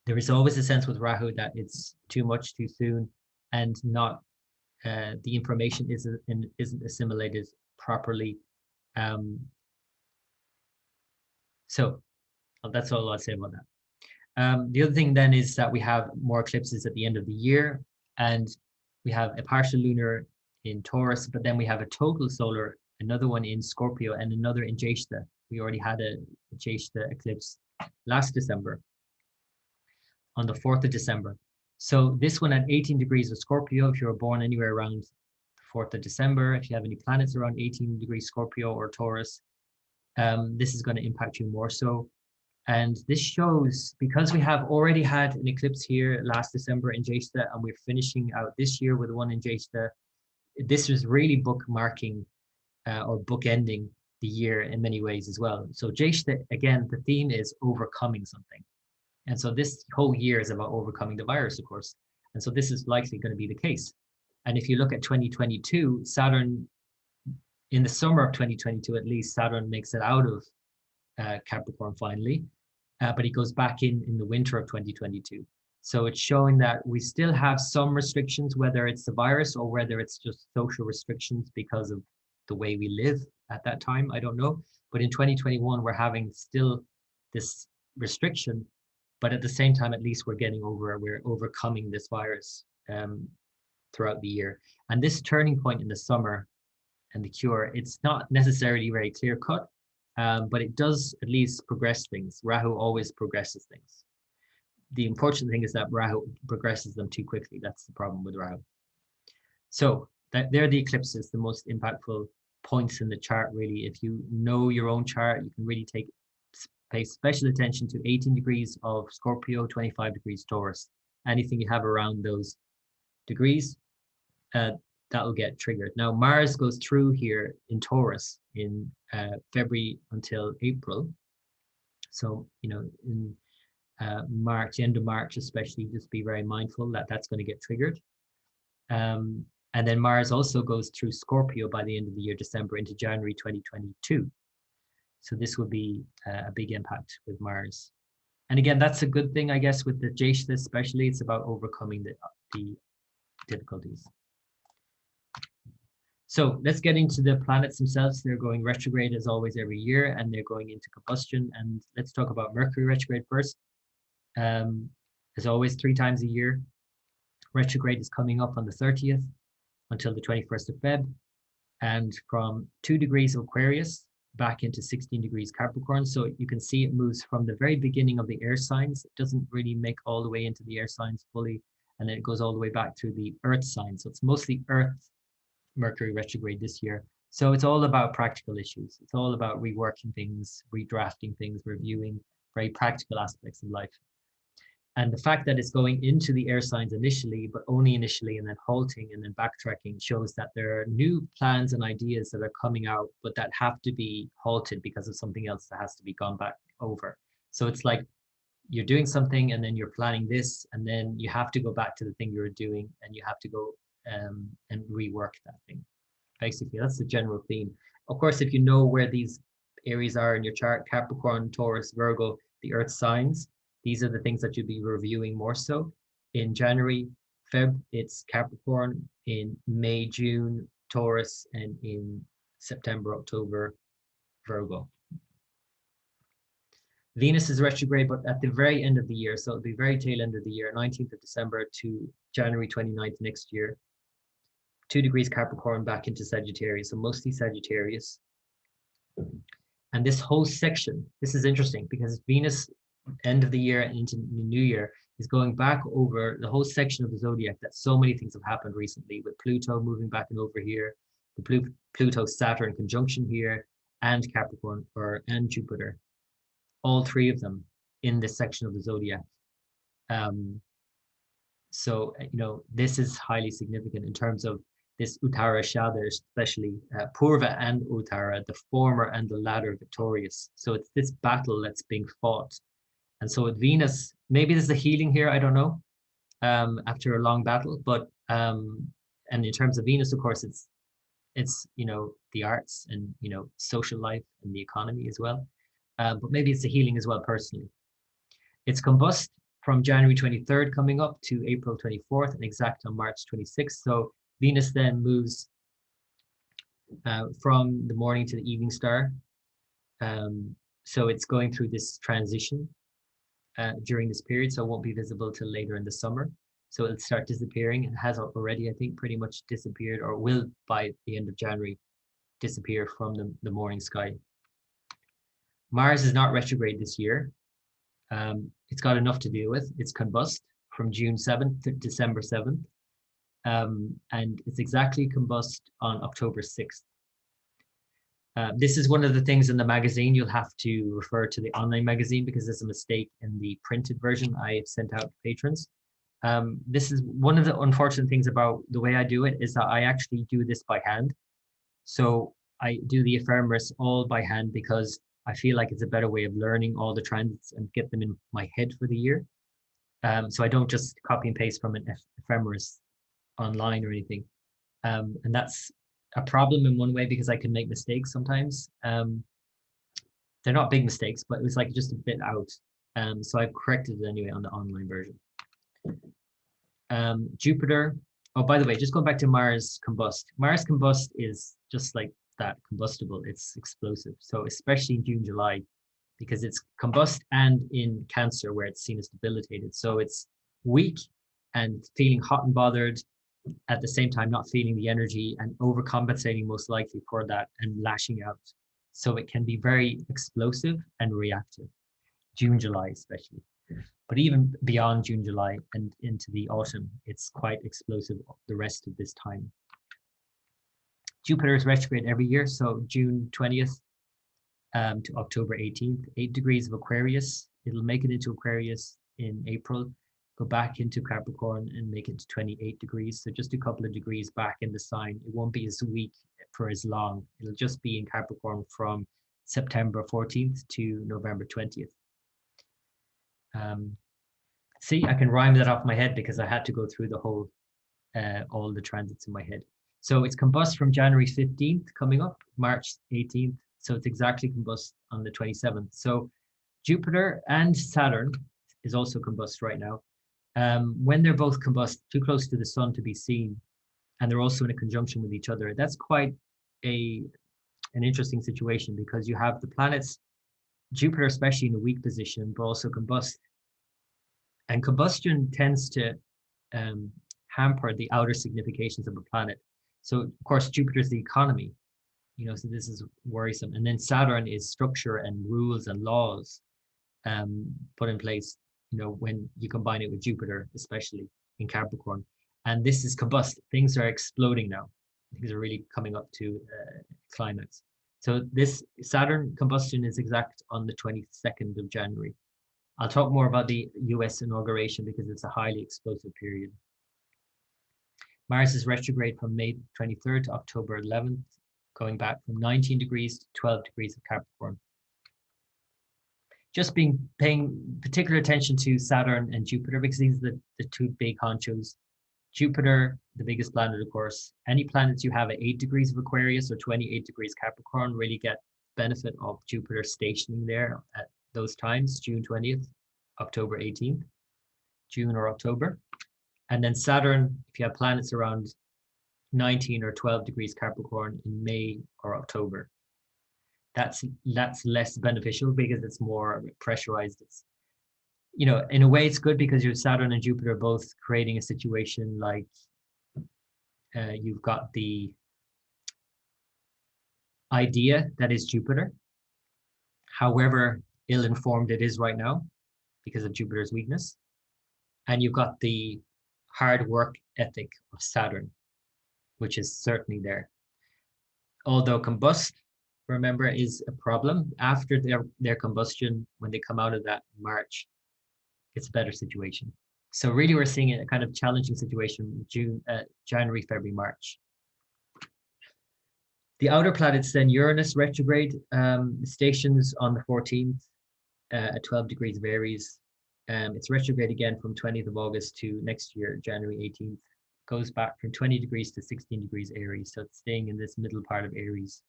there is always a sense with Rahu that it's too much too soon, and not the information isn't assimilated properly. So that's all I'll say about that. The other thing then is that we have more eclipses at the end of the year, and we have a partial lunar in Taurus, but then we have a total solar, another one in Scorpio, and another in Jeshta. We already had a Jeshta eclipse last December, on the 4th of December. So this one at 18 degrees of Scorpio, if you were born anywhere around the 4th of December, if you have any planets around 18 degrees Scorpio or Taurus, this is going to impact you more so. And this shows, because we have already had an eclipse here last December in Jeshta, and we're finishing out this year with one in Jeshta, this was really bookmarking or bookending the year in many ways as well. So Jeshta, again, the theme is overcoming something. And so this whole year is about overcoming the virus, of course. And so this is likely going to be the case. And if you look at 2022, Saturn, in the summer of 2022, at least, Saturn makes it out of Capricorn finally, but he goes back in the winter of 2022. So it's showing that we still have some restrictions, whether it's the virus or whether it's just social restrictions because of the way we live at that time. I don't know. But in 2021, we're having still this restriction, but at the same time, at least we're overcoming this virus throughout the year. And this turning point in the summer and the cure, it's not necessarily very clear cut, but it does at least progress things. Rahu always progresses things. The unfortunate thing is that Rahu progresses them too quickly. That's the problem with Rahu. So they're the eclipses, the most impactful points in the chart, really. If you know your own chart, you can really take Pay special attention to 18 degrees of Scorpio, 25 degrees Taurus. Anything you have around those degrees, that will get triggered. Now, Mars goes through here in Taurus in February until April. So, in March, end of March especially, just be very mindful that that's going to get triggered. And then Mars also goes through Scorpio by the end of the year, December into January 2022. So this will be a big impact with Mars. And again, that's a good thing, I guess, with the Jeshta especially. It's about overcoming the difficulties. So let's get into the planets themselves. They're going retrograde as always every year, and they're going into combustion. And let's talk about Mercury retrograde first. As always, 3 times a year. Retrograde is coming up on the 30th until the 21st of Feb. And from 2 degrees of Aquarius back into 16 degrees Capricorn. So you can see it moves from the very beginning of the air signs. It doesn't really make all the way into the air signs fully. And then it goes all the way back through the earth signs. So it's mostly earth Mercury retrograde this year. So it's all about practical issues. It's all about reworking things, redrafting things, reviewing very practical aspects of life. And the fact that it's going into the air signs initially, but only initially, and then halting and then backtracking shows that there are new plans and ideas that are coming out, but that have to be halted because of something else that has to be gone back over. So it's like you're doing something and then you're planning this, and then you have to go back to the thing you were doing and you have to go and rework that thing. Basically, that's the general theme. Of course, if you know where these areas are in your chart, Capricorn, Taurus, Virgo, the earth signs, these are the things that you'll be reviewing more so. In January, Feb, it's Capricorn. In May, June, Taurus. And in September, October, Virgo. Venus is retrograde, but at the very end of the year. So it'll be very tail end of the year, 19th of December to January 29th next year. 2 degrees Capricorn back into Sagittarius. So mostly Sagittarius. And this whole section, this is interesting because Venus end of the year and into the new year is going back over the whole section of the zodiac that so many things have happened recently, with Pluto moving back and over here, the Pluto Saturn conjunction here, and Capricorn and Jupiter, all 3 of them in this section of the zodiac. So this is highly significant in terms of this Uttara Shada, especially Purva and Uttara, the former and the latter victorious. So it's this battle that's being fought. And so with Venus, maybe there's a healing here, I don't know, after a long battle. But and in terms of Venus, of course, it's the arts and social life and the economy as well. But maybe it's a healing as well personally. It's combust from January 23rd coming up to April 24th and exact on March 26th. So Venus then moves from the morning to the evening star. So it's going through this transition during this period, so it won't be visible till later in the summer. So it'll start disappearing. It has already, I think, pretty much disappeared, or will by the end of January disappear from the morning sky. Mars is not retrograde this year. It's got enough to deal with. It's combust from June 7th to December 7th. And it's exactly combust on October 6th. This is one of the things in the magazine. You'll have to refer to the online magazine because there's a mistake in the printed version I sent out to patrons. This is one of the unfortunate things about the way I do it, is that I actually do this by hand. So I do the ephemeris all by hand because I feel like it's a better way of learning all the transits and get them in my head for the year. So I don't just copy and paste from an ephemeris online or anything. And that's a problem in one way because I can make mistakes sometimes. They're not big mistakes, but it was like just a bit out. So I've corrected it anyway on the online version. Jupiter. Oh, by the way, just going back to Mars combust. Mars combust is just like that, combustible. It's explosive. So especially in June, July, because it's combust and in Cancer where it's seen as debilitated. So it's weak and feeling hot and bothered, at the same time not feeling the energy and overcompensating most likely for that and lashing out. So it can be very explosive and reactive, June, July especially. But even beyond June, July and into the autumn, it's quite explosive the rest of this time. Jupiter is retrograde every year, so June 20th to October 18th, 8 degrees of Aquarius. It'll make it into Aquarius in April, go back into Capricorn and make it to 28 degrees. So just a couple of degrees back in the sign. It won't be as weak for as long. It'll just be in Capricorn from September 14th to November 20th. See, I can rhyme that off my head because I had to go through the whole, all the transits in my head. So it's combust from January 15th coming up, March 18th. So it's exactly combust on the 27th. So Jupiter and Saturn is also combust right now. When they're both combust, too close to the sun to be seen, and they're also in a conjunction with each other, that's quite an interesting situation because you have the planets, Jupiter especially in a weak position, but also combust. And combustion tends to hamper the outer significations of a planet. So of course, Jupiter's the economy, so this is worrisome. And then Saturn is structure and rules and laws put in place, when you combine it with Jupiter, especially in Capricorn. And this is combust. Things are exploding now. Things are really coming up to climax. So this Saturn combustion is exact on the 22nd of January. I'll talk more about the US inauguration because it's a highly explosive period. Mars is retrograde from May 23rd to October 11th, going back from 19 degrees to 12 degrees of Capricorn. Just paying particular attention to Saturn and Jupiter because these are the two big honchos. Jupiter, the biggest planet, of course. Any planets you have at 8 degrees of Aquarius or 28 degrees Capricorn really get benefit of Jupiter stationing there at those times, June 20th, October 18th, June or October. And then Saturn, if you have planets around 19 or 12 degrees Capricorn in May or October, that's less beneficial because it's more pressurized. It's, in a way it's good because your Saturn and Jupiter both creating a situation like you've got the idea that is Jupiter, however ill-informed it is right now because of Jupiter's weakness. And you've got the hard work ethic of Saturn, which is certainly there. Although combust, remember, is a problem. After their combustion, when they come out of that March, it's a better situation. So really we're seeing a kind of challenging situation January, February, March. The outer planets then, Uranus retrograde, stations on the 14th at 12 degrees of Aries. It's retrograde again from 20th of August to next year, January 18th. Goes back from 20 degrees to 16 degrees Aries. So it's staying in this middle part of Aries.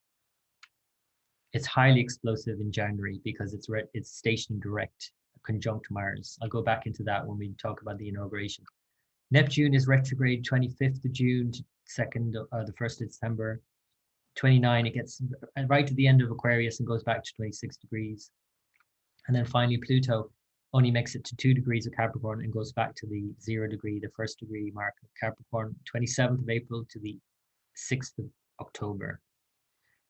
It's highly explosive in January because it's stationing direct, conjunct Mars. I'll go back into that when we talk about the inauguration. Neptune is retrograde 25th of June, 2nd or the 1st of December. 29, it gets right to the end of Aquarius and goes back to 26 degrees. And then finally Pluto only makes it to 2 degrees of Capricorn and goes back to the 0 degree, the 1st degree mark of Capricorn, 27th of April to the 6th of October.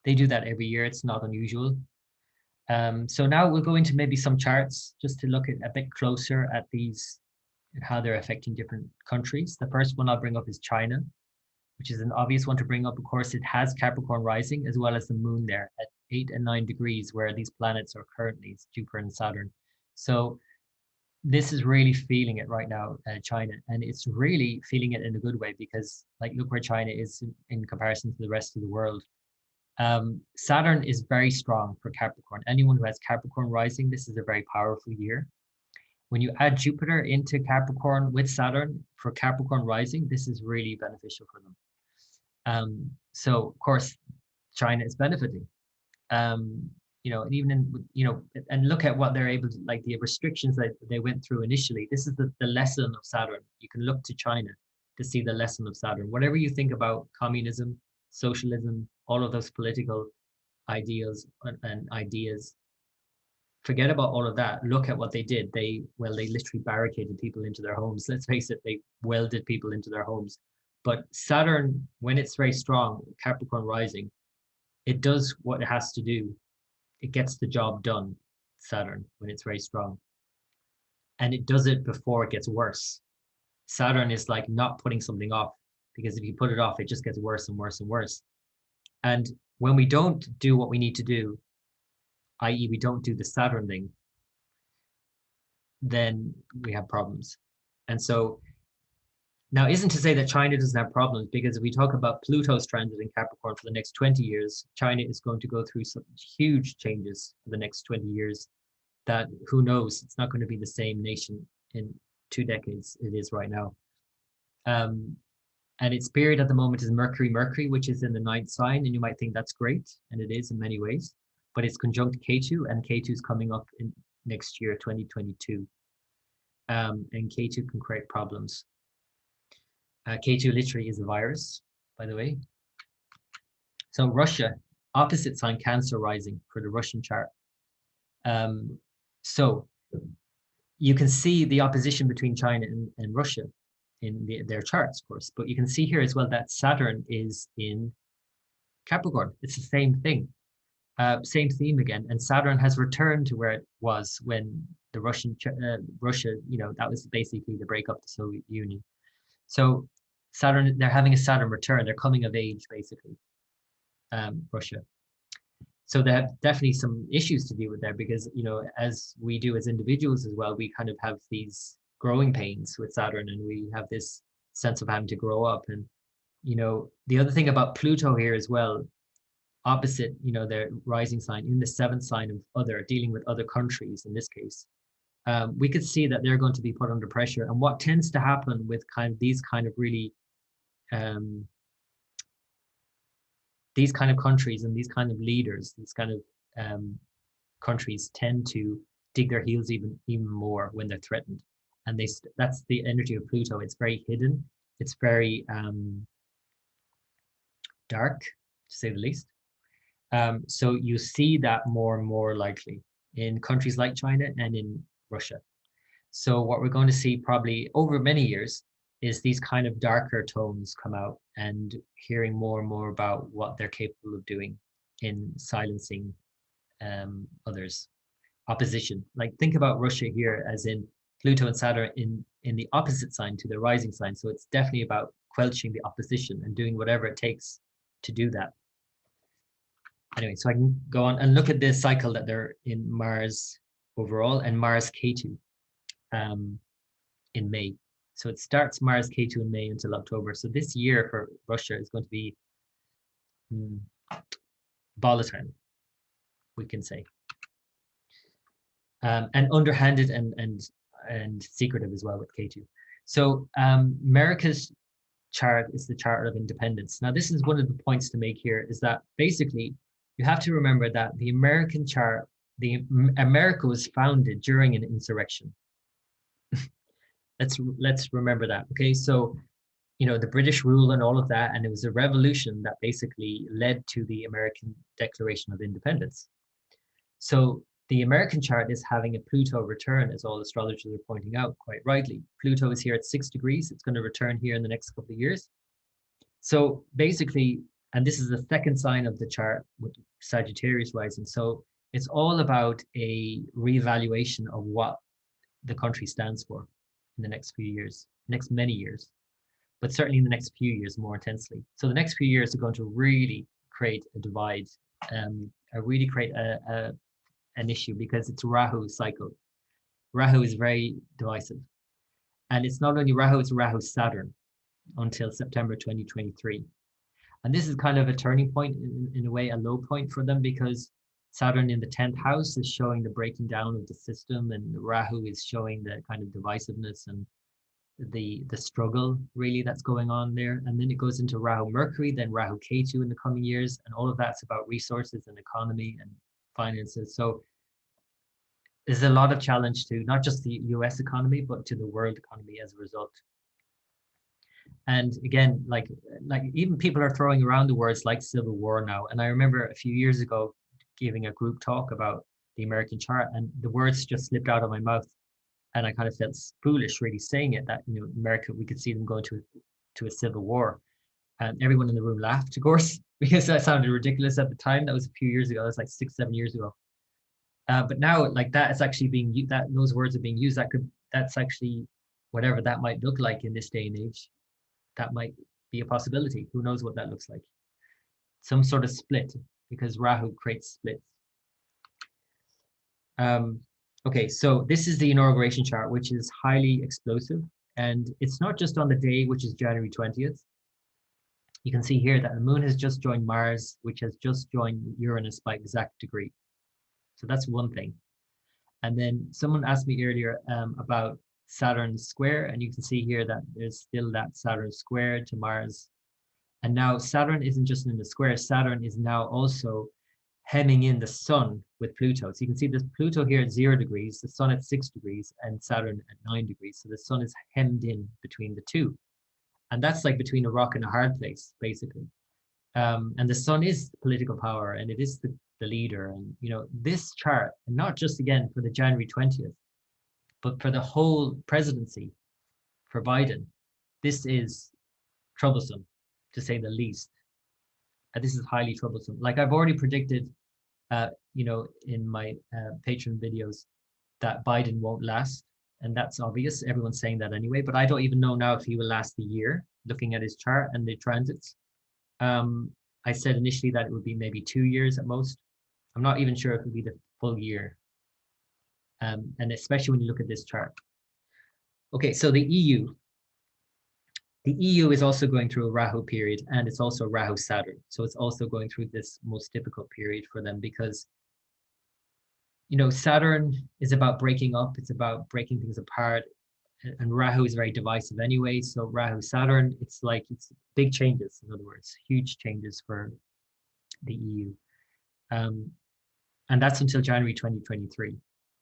They do that every year. It's not unusual. So now we'll go into maybe some charts just to look at a bit closer at these and how they're affecting different countries. The first one I'll bring up is China, which is an obvious one to bring up. Of course, it has Capricorn rising as well as the moon there at 8 and 9 degrees where these planets are currently, it's Jupiter and Saturn. So this is really feeling it right now, China, and it's really feeling it in a good way because look where China is in comparison to the rest of the world. Saturn is very strong for Capricorn. Anyone who has Capricorn rising, this is a very powerful year. When you add Jupiter into Capricorn with Saturn for Capricorn rising, this is really beneficial for them. So of course, China is benefiting. And even in, and look at what they're able to, like the restrictions that they went through initially. This is the lesson of Saturn. You can look to China to see the lesson of Saturn. Whatever you think about communism, socialism, all of those political ideals and ideas, forget about all of that. Look at what they did. They literally barricaded people into their homes. Let's face it, they welded people into their homes. But Saturn, when it's very strong, Capricorn rising, it does what it has to do. It gets the job done, Saturn, when it's very strong. And it does it before it gets worse. Saturn is like not putting something off, because if you put it off, it just gets worse and worse and worse. And when we don't do what we need to do, i.e. we don't do the Saturn thing, then we have problems. And so now isn't to say that China doesn't have problems, because if we talk about Pluto's transit in Capricorn for the next 20 years, China is going to go through some huge changes for the next 20 years that who knows, it's not going to be the same nation in 2 decades it is right now. And its period at the moment is Mercury, which is in the 9th sign, and you might think that's great, and it is in many ways, but it's conjunct Ketu, and Ketu is coming up in next year, 2022. And Ketu can create problems. Ketu literally is a virus, by the way. So Russia, opposite sign Cancer rising for the Russian chart. So you can see the opposition between China and Russia in their charts, of course, but you can see here as well that Saturn is in Capricorn. It's the same thing, same theme again, and Saturn has returned to where it was when the Russia, that was basically the breakup of the Soviet Union. So Saturn, they're having a Saturn return. They're coming of age, basically, Russia. So they have definitely some issues to deal with there, because, as we do as individuals as well, we kind of have these growing pains with Saturn, and we have this sense of having to grow up. And, the other thing about Pluto here as well, opposite, their rising sign in the 7th sign of other, dealing with other countries in this case, we could see that they're going to be put under pressure. And what tends to happen with these kind of really these kind of countries and these kind of leaders, these kind of countries tend to dig their heels even more when they're threatened. And that's the energy of Pluto. It's very hidden. It's very dark, to say the least. So you see that more and more likely in countries like China and in Russia. So what we're going to see probably over many years is these kind of darker tones come out, and hearing more and more about what they're capable of doing in silencing others. Opposition. Like, think about Russia here as in Pluto and Saturn in the opposite sign to the rising sign. So it's definitely about quelching the opposition and doing whatever it takes to do that. Anyway, so I can go on and look at this cycle that they're in Mars overall and Mars Ketu in May. So it starts Mars Ketu in May until October. So this year for Russia is going to be volatile, we can say, and underhanded and secretive as well with Ketu. So America's chart is the chart of independence. Now, this is one of the points to make here, is that basically you have to remember that the American chart, America was founded during an insurrection. Let's remember that. Okay, so the British rule and all of that, and it was a revolution that basically led to the American Declaration of Independence. So the American chart is having a Pluto return, as all astrologers are pointing out quite rightly. Pluto is here at 6 degrees. It's going to return here in the next couple of years. So basically, and this is the 2nd sign of the chart with Sagittarius rising. So it's all about a reevaluation of what the country stands for in the next few years, next many years, but certainly in the next few years more intensely. So the next few years are going to really create a divide, really create an issue, because it's Rahu cycle. Rahu is very divisive. And it's not only Rahu, it's Rahu Saturn until September 2023. And this is kind of a turning point, in a way, a low point for them, because Saturn in the 10th house is showing the breaking down of the system, and Rahu is showing the kind of divisiveness and the struggle really that's going on there. And then it goes into Rahu Mercury, then Rahu Ketu in the coming years, and all of that's about resources and economy and finances. So there's a lot of challenge to not just the US economy, but to the world economy as a result. And again, like even people are throwing around the words like civil war now. And I remember a few years ago giving a group talk about the American chart, and the words just slipped out of my mouth. And I kind of felt foolish really saying it, that, America, we could see them going to a civil war. And everyone in the room laughed, of course, because that sounded ridiculous at the time. That was a few years ago. That was like 6-7 years ago. But now, like, that is actually being used, that those words are being used. That's actually, whatever that might look like in this day and age, that might be a possibility. Who knows what that looks like? Some sort of split, because Rahu creates splits. Okay, so this is the inauguration chart, which is highly explosive. And it's not just on the day, which is January 20th. You can see here that the moon has just joined Mars, which has just joined Uranus by exact degree. So that's one thing. And then someone asked me earlier about Saturn square, and you can see here that there's still that Saturn square to Mars. And now Saturn isn't just in the square, Saturn is now also hemming in the sun with Pluto. So you can see this Pluto here at 0 degrees, the sun at 6 degrees, and Saturn at 9 degrees. So the sun is hemmed in between the two. And that's like between a rock and a hard place, basically. And the sun is political power, and it is the leader. And you know, this chart, and not just again for the January 20th, but for the whole presidency for Biden, this is troublesome, to say the least. This is highly troublesome. Like I've already predicted, you know, in my patron videos that Biden won't last. And that's obvious. Everyone's saying that anyway, but I don't even know now if he will last the year, looking at his chart and the transits. I said initially that it would be maybe 2 years at most. I'm not even sure if it would be the full year. And especially when you look at this chart. Okay, so the EU. The EU is also going through a Rahu period, and it's also Rahu Saturn. So it's also going through this most difficult period for them because, you know, Saturn is about breaking up. It's about breaking things apart. And Rahu is very divisive anyway. So Rahu Saturn, it's big changes, in other words, huge changes for the EU. And that's until January 2023.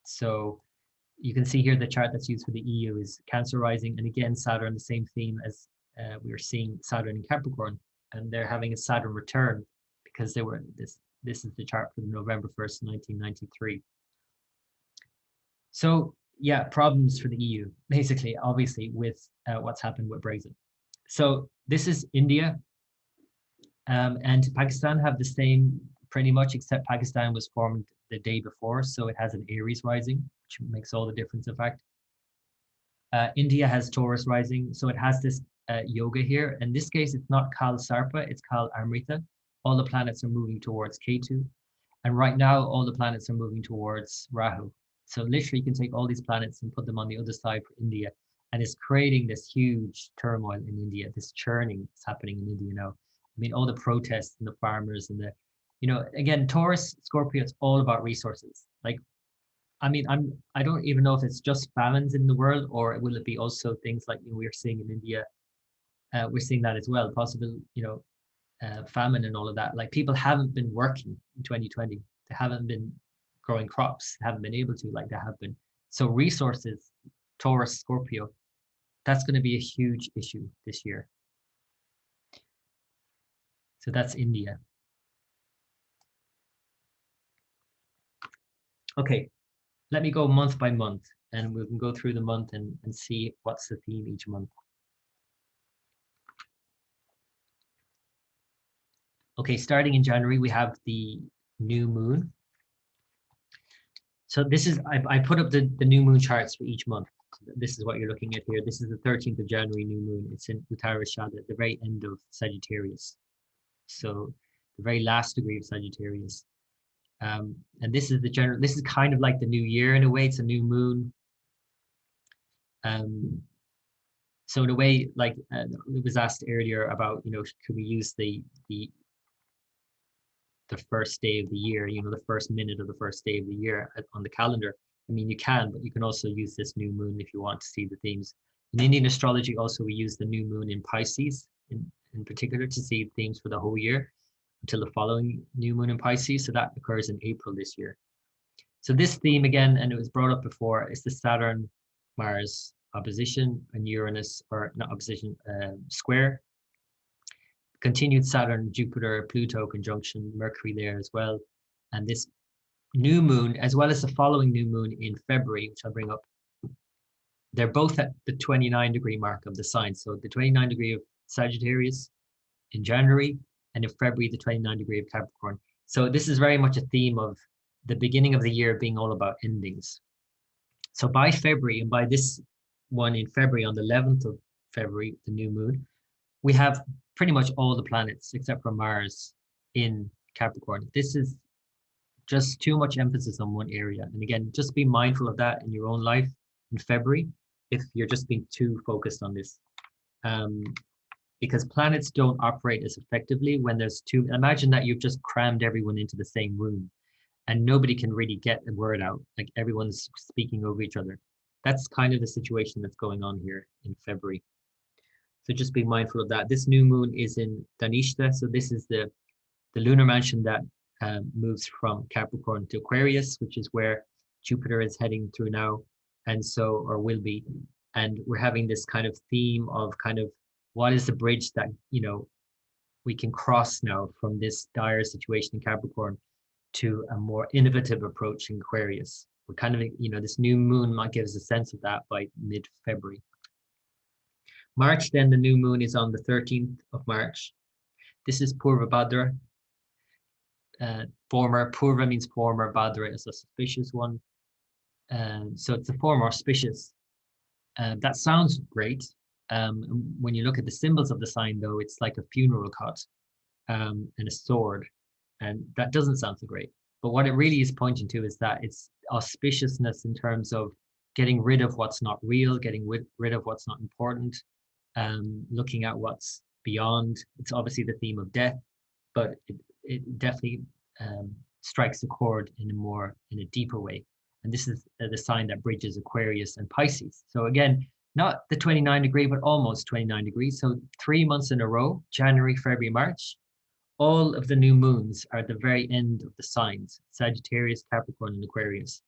So you can see here the chart that's used for the EU is Cancer rising. And again, Saturn, the same theme as we were seeing Saturn in Capricorn. And they're having a Saturn return because they were, this is the chart for November 1st, 1993. So yeah, problems for the EU, basically, obviously, with what's happened with Brexit. So this is India and Pakistan have the same pretty much, except Pakistan was formed the day before, so it has an Aries rising, which makes all the difference, in fact. India has Taurus rising, so it has this yoga here. In this case, it's not Kal Sarpa, it's Kal Amrita. All the planets are moving towards Ketu. And right now, all the planets are moving towards Rahu. So literally, you can take all these planets and put them on the other side for India. And it's creating this huge turmoil in India, this churning that's happening in India now. I mean, all the protests and the farmers and the, you know, again, Taurus, Scorpio, it's all about resources. Like, I mean, I don't even know if it's just famines in the world, or will it be also things like, you know, we're seeing in India. We're seeing that as well, possible, you know, famine and all of that. Like people haven't been working in 2020. They haven't been growing crops, haven't been able to like they have been. So resources, Taurus, Scorpio, that's going to be a huge issue this year. So that's India. Okay, let me go month by month and we can go through the month and see what's the theme each month. Okay, starting in January, we have the new moon. So this is, I put up the new moon charts for each month. This is what you're looking at here. This is the 13th of January new moon. It's in Uttarashada, the very end of Sagittarius. So the very last degree of Sagittarius. And this is the general, this is kind of like the new year in a way. It's a new moon. So in a way, like it was asked earlier about, you know, could we use the first day of the year, you know, the first minute of the first day of the year on the calendar? I mean, you can, but you can also use this new moon if you want to see the themes. In Indian astrology, also, we use the new moon in Pisces in particular to see themes for the whole year until the following new moon in Pisces. So that occurs in April this year. So this theme again, and it was brought up before, is the Saturn-Mars opposition and Uranus, or not opposition, square. Continued Saturn, Jupiter, Pluto conjunction, Mercury there as well. And this new moon, as well as the following new moon in February, which I'll bring up, they're both at the 29-degree mark of the sign. So the 29-degree of Sagittarius in January, and in February, the 29-degree of Capricorn. So this is very much a theme of the beginning of the year being all about endings. So by February, and by this one in February, on the 11th of February, the new moon, we have pretty much all the planets except for Mars in Capricorn. This is Just too much emphasis on one area. And again, just be mindful of that in your own life in February if you're just being too focused on this. Because planets don't operate as effectively when there's too. Imagine that you've just crammed everyone into the same room and nobody can really get a word out. Like everyone's speaking over each other. That's kind of the situation that's going on here in February. So just be mindful of that. This new moon is in Dhanishta. So this is the lunar mansion that moves from Capricorn to Aquarius, which is where Jupiter is heading through now, and so, or will be. And we're having this kind of theme of kind of what is the bridge that, we can cross now from this dire situation in Capricorn to a more innovative approach in Aquarius. We're kind of, this new moon might give us a sense of that by mid-February. March, then the new moon is on the 13th of March. This is Purva Bhadra. Former, Purva means former, Bhadra is a suspicious one. So it's a former auspicious. That sounds great. When you look at the symbols of the sign, though, it's like a funeral cot and a sword. And that doesn't sound so great. But what it really is pointing to is that it's auspiciousness in terms of getting rid of what's not real, getting rid of what's not important, looking at what's beyond. It's obviously the theme of death, but it definitely strikes a chord in a deeper way. And this is the sign that bridges Aquarius and Pisces. So again, not the 29 degree, but almost 29 degrees. So 3 months in a row, January, February, March, all of the new moons are at the very end of the signs, Sagittarius, Capricorn, and Aquarius,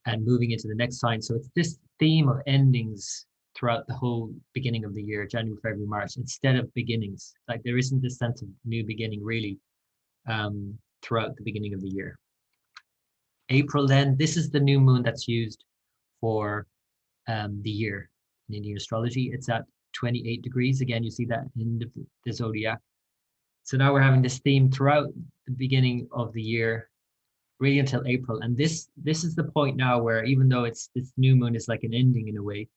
and moving into the next sign. So it's this theme of endings throughout the whole beginning of the year, January, February, March, instead of beginnings. Like there isn't this sense of new beginning really throughout the beginning of the year. April, then, this is the new moon that's used for the year in Indian astrology. It's at 28 degrees. Again, you see that in the zodiac. So now we're having this theme throughout the beginning of the year, really until April. And this is the point now where, even though this new moon is like an ending in a way,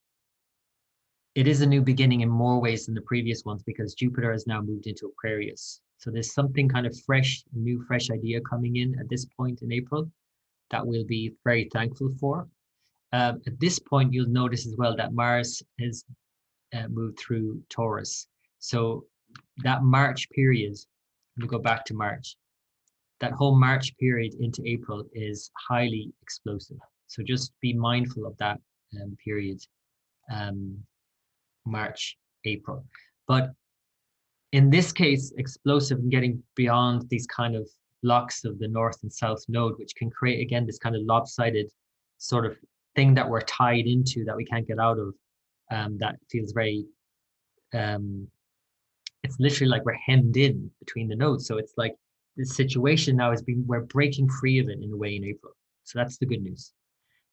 it is a new beginning in more ways than the previous ones, because Jupiter has now moved into Aquarius. So there's something kind of fresh, new, fresh idea coming in at this point in April that we'll be very thankful for. At this point, you'll notice as well that Mars has moved through Taurus. So that March period, we go back to March, that whole March period into April is highly explosive. So just be mindful of that period, March, April. But in this case, explosive and getting beyond these kind of blocks of the north and south node, which can create, again, this kind of lopsided sort of thing that we're tied into that we can't get out of, that feels very, it's literally like we're hemmed in between the nodes. So it's like this situation now we're breaking free of it in a way in April. So that's the good news.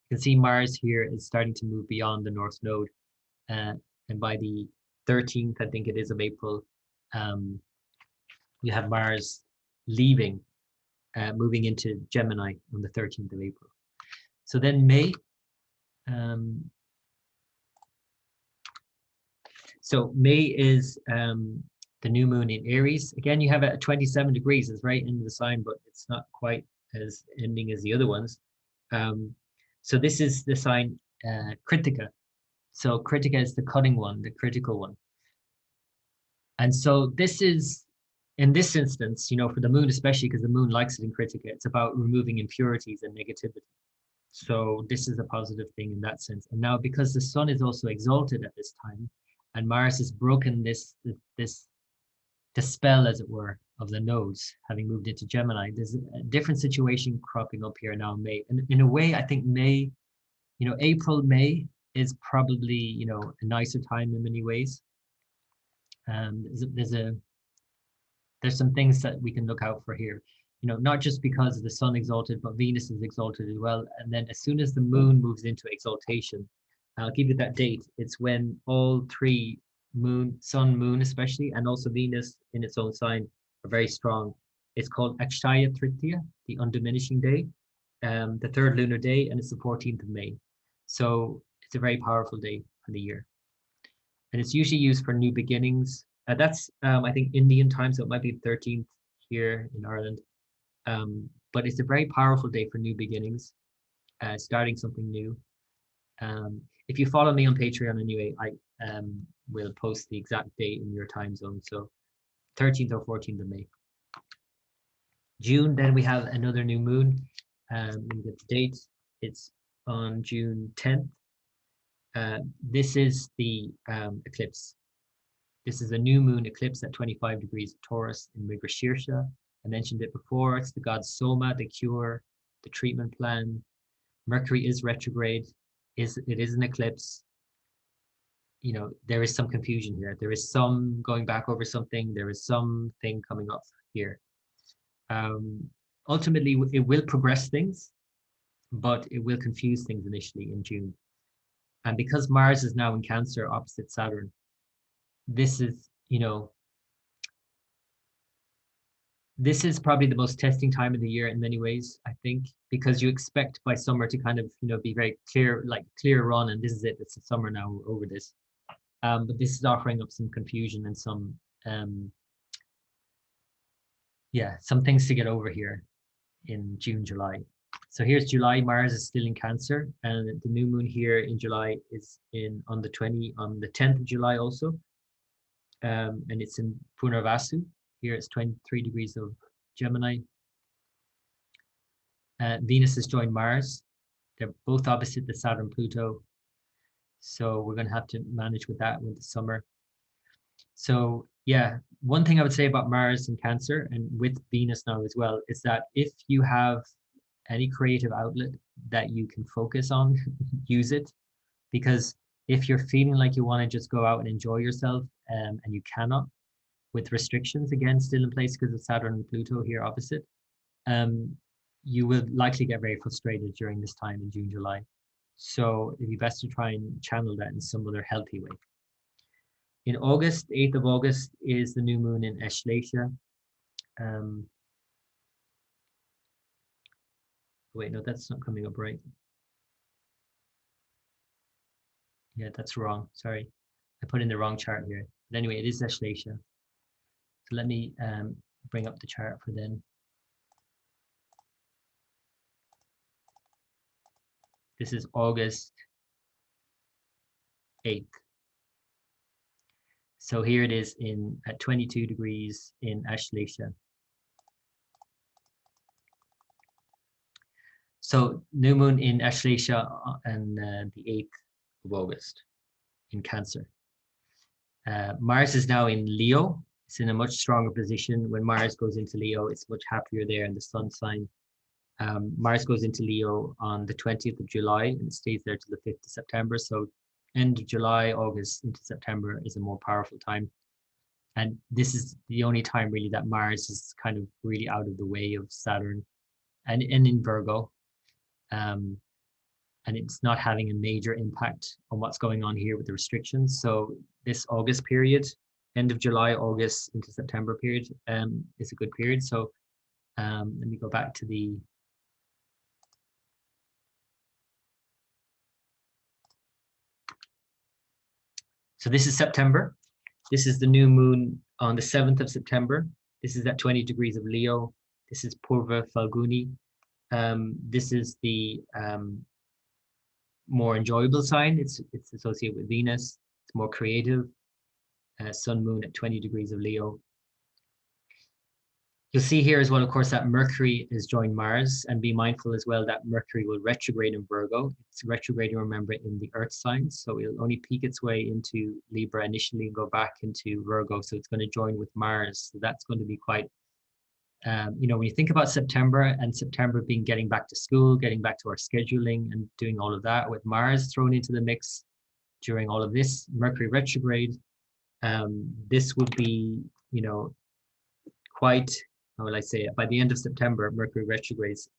You can see Mars here is starting to move beyond the north node. And by the 13th, I think it is, of April, you have Mars leaving, moving into Gemini on the 13th of April. So then May, so May is the new moon in Aries. Again, you have it at 27 degrees, it's right into the sign, but it's not quite as ending as the other ones. So this is the sign Kritika. So Kritika is the cutting one, the critical one. And so this is, in this instance, for the moon especially, because the moon likes it in Kritika, it's about removing impurities and negativity. So this is a positive thing in that sense. And now, because the sun is also exalted at this time, and Mars has broken the spell, as it were, of the nodes, having moved into Gemini, there's a different situation cropping up here now in May. And in a way, I think May, April, May is probably, a nicer time in many ways. There's some things that we can look out for here, not just because of the sun exalted, but Venus is exalted as well. And then as soon as the moon moves into exaltation, I'll give you that date. It's when all three, sun, moon especially, and also Venus in its own sign, are very strong. It's called Akshaya Tritiya, the undiminishing day, the third lunar day, and it's the 14th of May. So it's a very powerful day for the year. And it's usually used for new beginnings. That's, I think, Indian time, so it might be 13th here in Ireland. but it's a very powerful day for new beginnings, starting something new. If you follow me on Patreon anyway, I will post the exact date in your time zone. So 13th or 14th of May. June, then we have another new moon. Let me get the date. It's on June 10th. This is the eclipse. This is a new moon eclipse at 25 degrees of Taurus in Mrigashirsha. I mentioned it before. It's the god Soma, the cure, the treatment plan. Mercury is retrograde. It is an eclipse. You know, there is some confusion here. There is some going back over something. There is something coming up here. Ultimately, it will progress things, but it will confuse things initially in June. And because Mars is now in Cancer opposite Saturn, this is, you know, this is probably the most testing time of the year in many ways, I think, because you expect by summer to kind of, you know, be very clear, like clear run, and this is it, it's the summer now, we're over this. But this is offering up some confusion and some, some things to get over here in June, July. So here's July. Mars is still in Cancer, and the new moon here in July is on the 10th of July also, and it's in Punarvasu. Here it's 23 degrees of Gemini. Venus has joined Mars. They're both opposite the Saturn Pluto, so we're going to have to manage with that with the summer. So yeah, one thing I would say about Mars in Cancer and with Venus now as well is that if you have any creative outlet that you can focus on, use it. Because if you're feeling like you want to just go out and enjoy yourself and you cannot, with restrictions again still in place because of Saturn and Pluto here opposite, you will likely get very frustrated during this time in June, July. So it'd be best to try and channel that in some other healthy way. In August, 8th of August, is the new moon in Ashlesha. Wait, no, that's not coming up right. Yeah, that's wrong. Sorry. I put in the wrong chart here. But anyway, it is Ashlesha. So let me bring up the chart for then. This is August 8th. So here it is at 22 degrees in Ashlesha. So new moon in Ashlesha on the 8th of August in Cancer. Mars is now in Leo. It's in a much stronger position. When Mars goes into Leo, it's much happier there in the sun sign. Mars goes into Leo on the 20th of July and it stays there till the 5th of September. So end of July, August into September is a more powerful time. And this is the only time really that Mars is kind of really out of the way of Saturn and in Virgo. And it's not having a major impact on what's going on here with the restrictions. So this August period, end of July, August into September period is a good period. So let me go back to the So this is September. This is the new moon on the 7th of September. This is at 20 degrees of Leo. This is Purva Falguni. This is the more enjoyable sign. It's associated with Venus. It's more creative. Sun, moon at 20 degrees of Leo. You'll see here as well, of course, that Mercury has joined Mars, and be mindful as well that Mercury will retrograde in Virgo. It's retrograding, remember, in the Earth signs, so it'll only peek its way into Libra initially and go back into Virgo. So it's going to join with Mars. So that's going to be quite, you know, when you think about September and September being getting back to school, getting back to our scheduling and doing all of that, with Mars thrown into the mix during all of this, Mercury retrograde, this would be, you know, quite, how will I say it? By the end of September, Mercury retrogrades.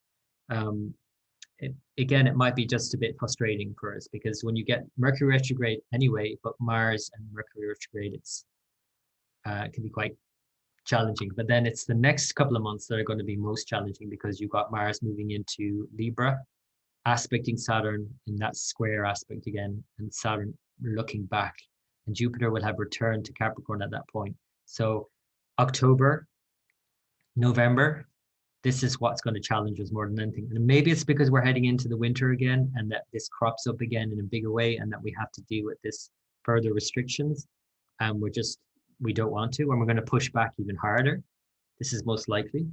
Again, it might be just a bit frustrating for us because when you get Mercury retrograde anyway, but Mars and Mercury retrograde, it can be quite challenging. But then it's the next couple of months that are going to be most challenging because you've got Mars moving into Libra, aspecting Saturn in that square aspect again, and Saturn looking back, and Jupiter will have returned to Capricorn at that point. So October, November, this is what's going to challenge us more than anything. And maybe it's because we're heading into the winter again, and that this crops up again in a bigger way, and that we have to deal with this further restrictions, and we don't want to, and we're going to push back even harder. This is most likely.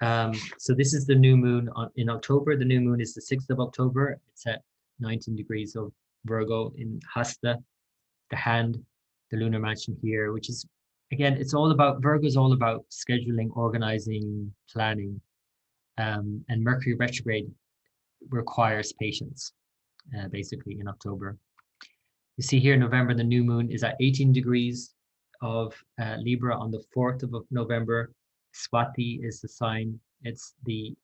So this is the new moon in October. The new moon is the 6th of October. It's at 19 degrees of Virgo in Hasta, the hand, the lunar mansion here, which is, again, it's all about, Virgo is all about scheduling, organizing, planning. And Mercury retrograde requires patience, basically, in October. You see here in November, the new moon is at 18 degrees of Libra on the 4th of November. Swati is the sign. It's the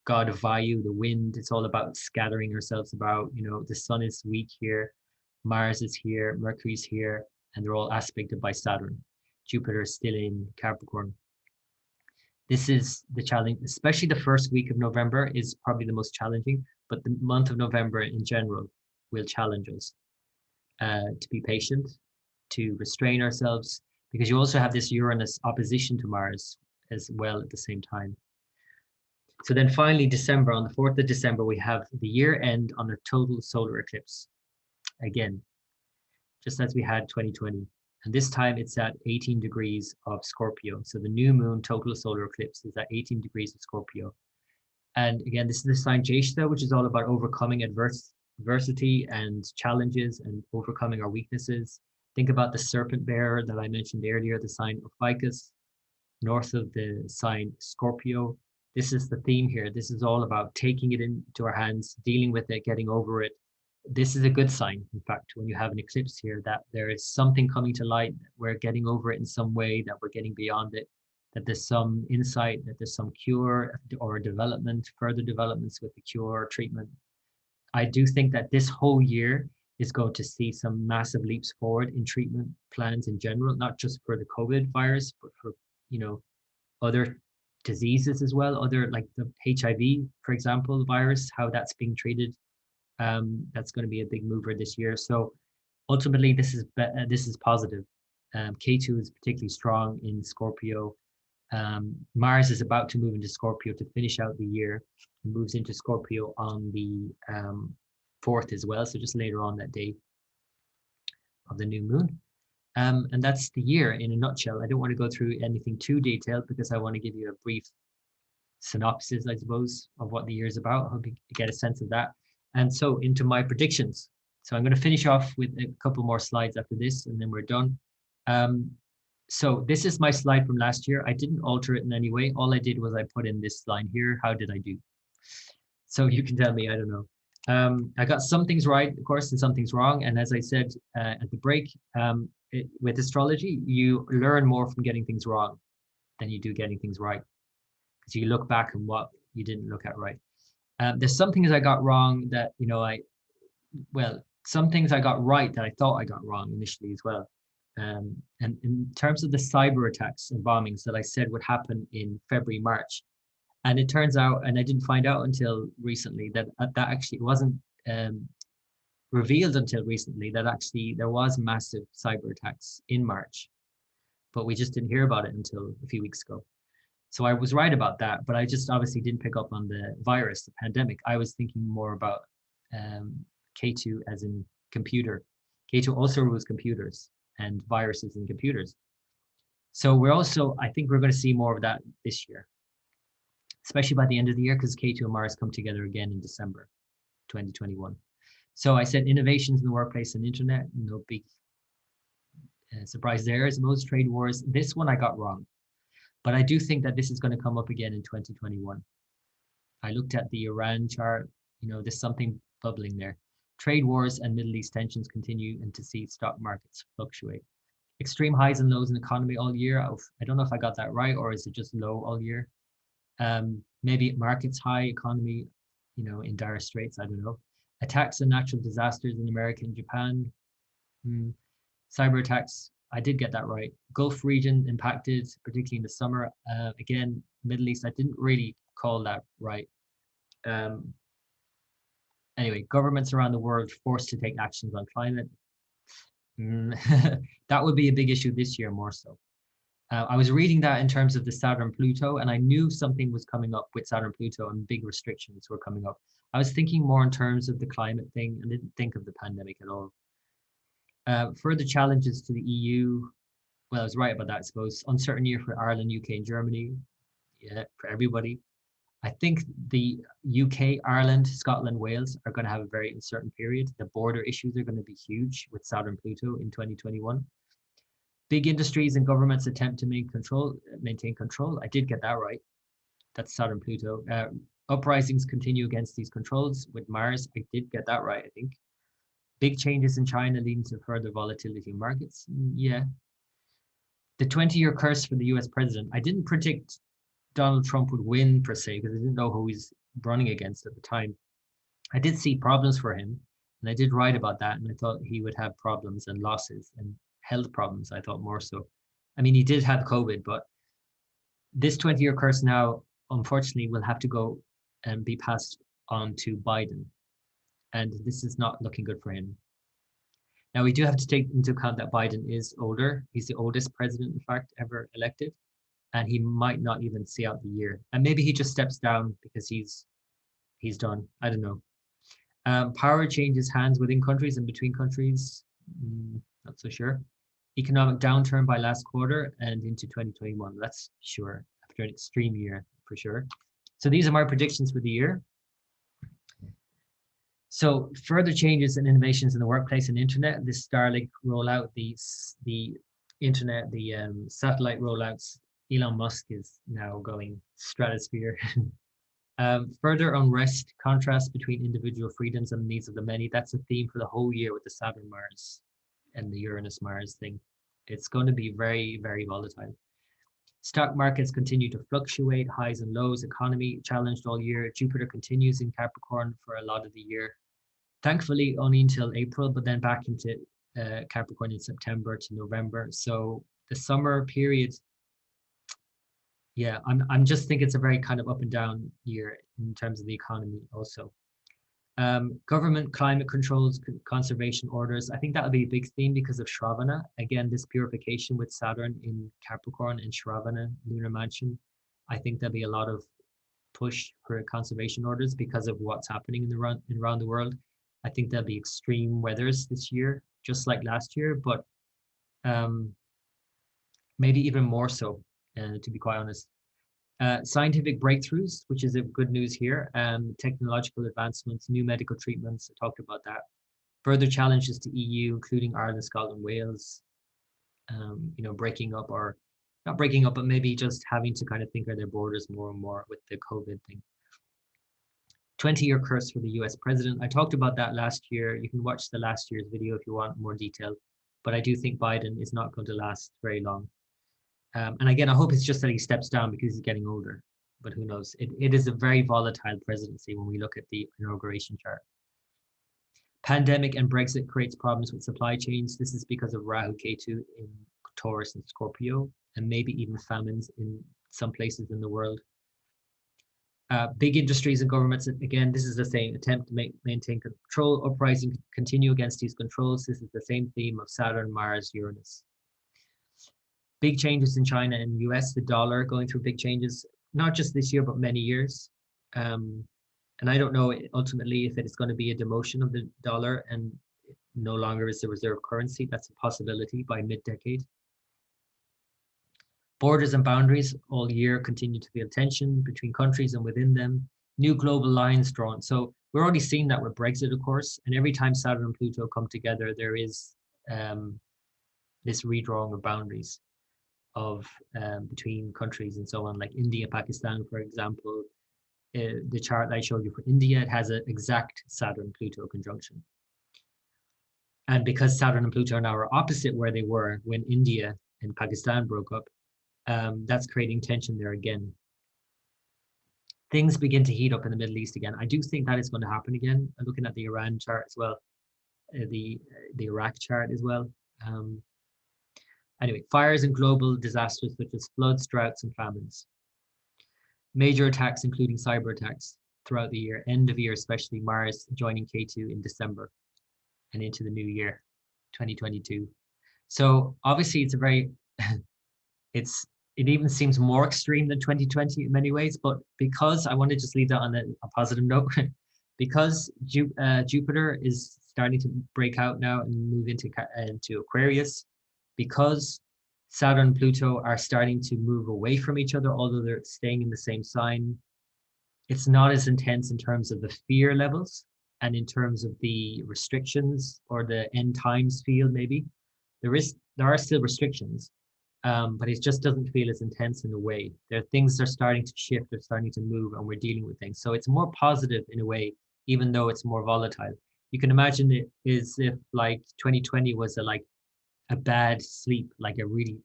god of Vayu, the wind. It's all about scattering ourselves about, the sun is weak here, Mars is here, Mercury's here, and they're all aspected by Saturn. Jupiter is still in Capricorn. This is the challenge, especially the first week of November is probably the most challenging, but the month of November in general will challenge us to be patient, to restrain ourselves, because you also have this Uranus opposition to Mars as well at the same time. So then finally, December, on the 4th of December, we have the year end on a total solar eclipse. Again, just as we had 2020. And this time it's at 18 degrees of Scorpio. So the new moon total solar eclipse is at 18 degrees of Scorpio. And again, this is the sign Jeshta, which is all about overcoming adversity and challenges and overcoming our weaknesses. Think about the serpent bearer that I mentioned earlier, the sign of Ficus, north of the sign Scorpio. This is the theme here. This is all about taking it into our hands, dealing with it, getting over it. This is a good sign, in fact, when you have an eclipse here, that there is something coming to light, that we're getting over it in some way, that we're getting beyond it, that there's some insight, that there's some cure or development, further developments with the cure or treatment. I do think that this whole year is going to see some massive leaps forward in treatment plans in general, not just for the COVID virus, but for, other diseases as well, other like the HIV, for example, virus, how that's being treated. That's going to be a big mover this year. So ultimately, this is positive. K2 is particularly strong in Scorpio. Mars is about to move into Scorpio to finish out the year. It moves into Scorpio on the 4th as well, so just later on that day of the new moon. And that's the year in a nutshell. I don't want to go through anything too detailed because I want to give you a brief synopsis, I suppose, of what the year is about. I hope you get a sense of that. And so into my predictions. So I'm going to finish off with a couple more slides after this, and then we're done. So this is my slide from last year. I didn't alter it in any way. All I did was I put in this line here. How did I do? So you can tell me, I don't know. I got some things right, of course, and some things wrong. And as I said at the break, with astrology, you learn more from getting things wrong than you do getting things right. Because you look back and what you didn't look at right. There's some things I got wrong that, some things I got right that I thought I got wrong initially as well. And in terms of the cyber attacks and bombings that I said would happen in February, March, and it turns out, and I didn't find out until recently, that actually wasn't revealed until recently, that actually there was massive cyber attacks in March, but we just didn't hear about it until a few weeks ago. So I was right about that, but I just obviously didn't pick up on the virus, the pandemic. I was thinking more about K2 as in computer. K2 also rules computers and viruses in computers. So I think we're going to see more of that this year, especially by the end of the year, because K2 and Mars come together again in December 2021. So I said innovations in the workplace and internet, no big surprise there. As most trade wars, this one I got wrong. But I do think that this is going to come up again in 2021. I looked at the Iran chart, there's something bubbling there. Trade wars and Middle East tensions continue, and to see stock markets fluctuate. Extreme highs and lows in the economy all year. I don't know if I got that right, or is it just low all year? Maybe markets high, economy, in dire straits, I don't know. Attacks and natural disasters in America and Japan. Cyber attacks, I did get that right. Gulf region impacted, particularly in the summer. Again, Middle East, I didn't really call that right. Anyway, governments around the world forced to take actions on climate. That would be a big issue this year more so. I was reading that in terms of the Saturn Pluto, and I knew something was coming up with Saturn Pluto and big restrictions were coming up. I was thinking more in terms of the climate thing and didn't think of the pandemic at all. Further challenges to the EU. Well, I was right about that, I suppose. Uncertain year for Ireland, UK, and Germany. Yeah, for everybody. I think the UK, Ireland, Scotland, Wales are going to have a very uncertain period. The border issues are going to be huge with Saturn Pluto in 2021. Big industries and governments attempt to maintain control. I did get that right. That's Saturn Pluto. Uprisings continue against these controls with Mars. I did get that right, I think. Big changes in China leading to further volatility in markets. Yeah. The 20-year curse for the US president. I didn't predict Donald Trump would win per se because I didn't know who he's running against at the time. I did see problems for him and I did write about that, and I thought he would have problems and losses and health problems, I thought more so. I mean, he did have COVID, but this 20-year curse now, unfortunately, will have to go and be passed on to Biden. And this is not looking good for him. Now, we do have to take into account that Biden is older. He's the oldest president, in fact, ever elected. And he might not even see out the year. And maybe he just steps down because he's done. I don't know. Power changes hands within countries and between countries. Not so sure. Economic downturn by last quarter and into 2021. That's sure. After an extreme year, for sure. So these are my predictions for the year. So further changes and innovations in the workplace and internet. This Starlink rollout, the internet, the satellite rollouts. Elon Musk is now going stratosphere. Further unrest, contrast between individual freedoms and the needs of the many. That's a theme for the whole year with the Saturn Mars and the Uranus Mars thing. It's going to be very, very volatile. Stock markets continue to fluctuate, highs and lows, economy challenged all year. Jupiter continues in Capricorn for a lot of the year. Thankfully, only until April, but then back into Capricorn in September to November. So the summer period, yeah, I'm just think it's a very kind of up and down year in terms of the economy also. Government climate controls, conservation orders. I think that'll be a big theme because of Shravana. Again, this purification with Saturn in Capricorn and Shravana, lunar mansion. I think there'll be a lot of push for conservation orders because of what's happening around the world. I think there'll be extreme weathers this year, just like last year, but maybe even more so, to be quite honest. Scientific breakthroughs, which is a good news here, technological advancements, new medical treatments, I talked about that. Further challenges to EU, including Ireland, Scotland, Wales, breaking up or not breaking up, but maybe just having to kind of think of their borders more and more with the COVID thing. 20-year curse for the US president. I talked about that last year. You can watch the last year's video if you want more detail, but I do think Biden is not going to last very long. And again, I hope it's just that he steps down because he's getting older, but who knows? It is a very volatile presidency when we look at the inauguration chart. Pandemic and Brexit creates problems with supply chains. This is because of Rahu Ketu in Taurus and Scorpio, and maybe even famines in some places in the world. Big industries and governments, again, this is the same attempt to maintain control. Uprising continue against these controls. This is the same theme of Saturn, Mars, Uranus. Big changes in China and US, the dollar going through big changes, not just this year, but many years. And I don't know ultimately if it's going to be a demotion of the dollar and no longer is the reserve currency. That's a possibility by mid-decade. Borders and boundaries all year continue to feel tension between countries and within them. New global lines drawn. So we're already seeing that with Brexit, of course. And every time Saturn and Pluto come together, there is this redrawing of boundaries of between countries and so on, like India, Pakistan, for example. The chart I showed you for India, it has an exact Saturn-Pluto conjunction. And because Saturn and Pluto now are opposite where they were when India and Pakistan broke up, that's creating tension there again. Things begin to heat up in the Middle East again. I do think that is going to happen again. I'm looking at the Iran chart as well, the Iraq chart as well. Anyway, fires and global disasters such as floods, droughts, and famines. Major attacks, including cyber attacks throughout the year, end of year, especially Mars joining K2 in December and into the new year, 2022. So obviously it's a very, it even seems more extreme than 2020 in many ways. But because I want to just leave that on a positive note, because Jupiter is starting to break out now and move into Aquarius, because Saturn and Pluto are starting to move away from each other, although they're staying in the same sign. It's not as intense in terms of the fear levels and in terms of the restrictions or the end times feel. Maybe there are still restrictions, but it just doesn't feel as intense in a way. There are things that are starting to shift, they're starting to move, and we're dealing with things. So it's more positive in a way, even though it's more volatile. You can imagine it as if like 2020 was a bad sleep, like a really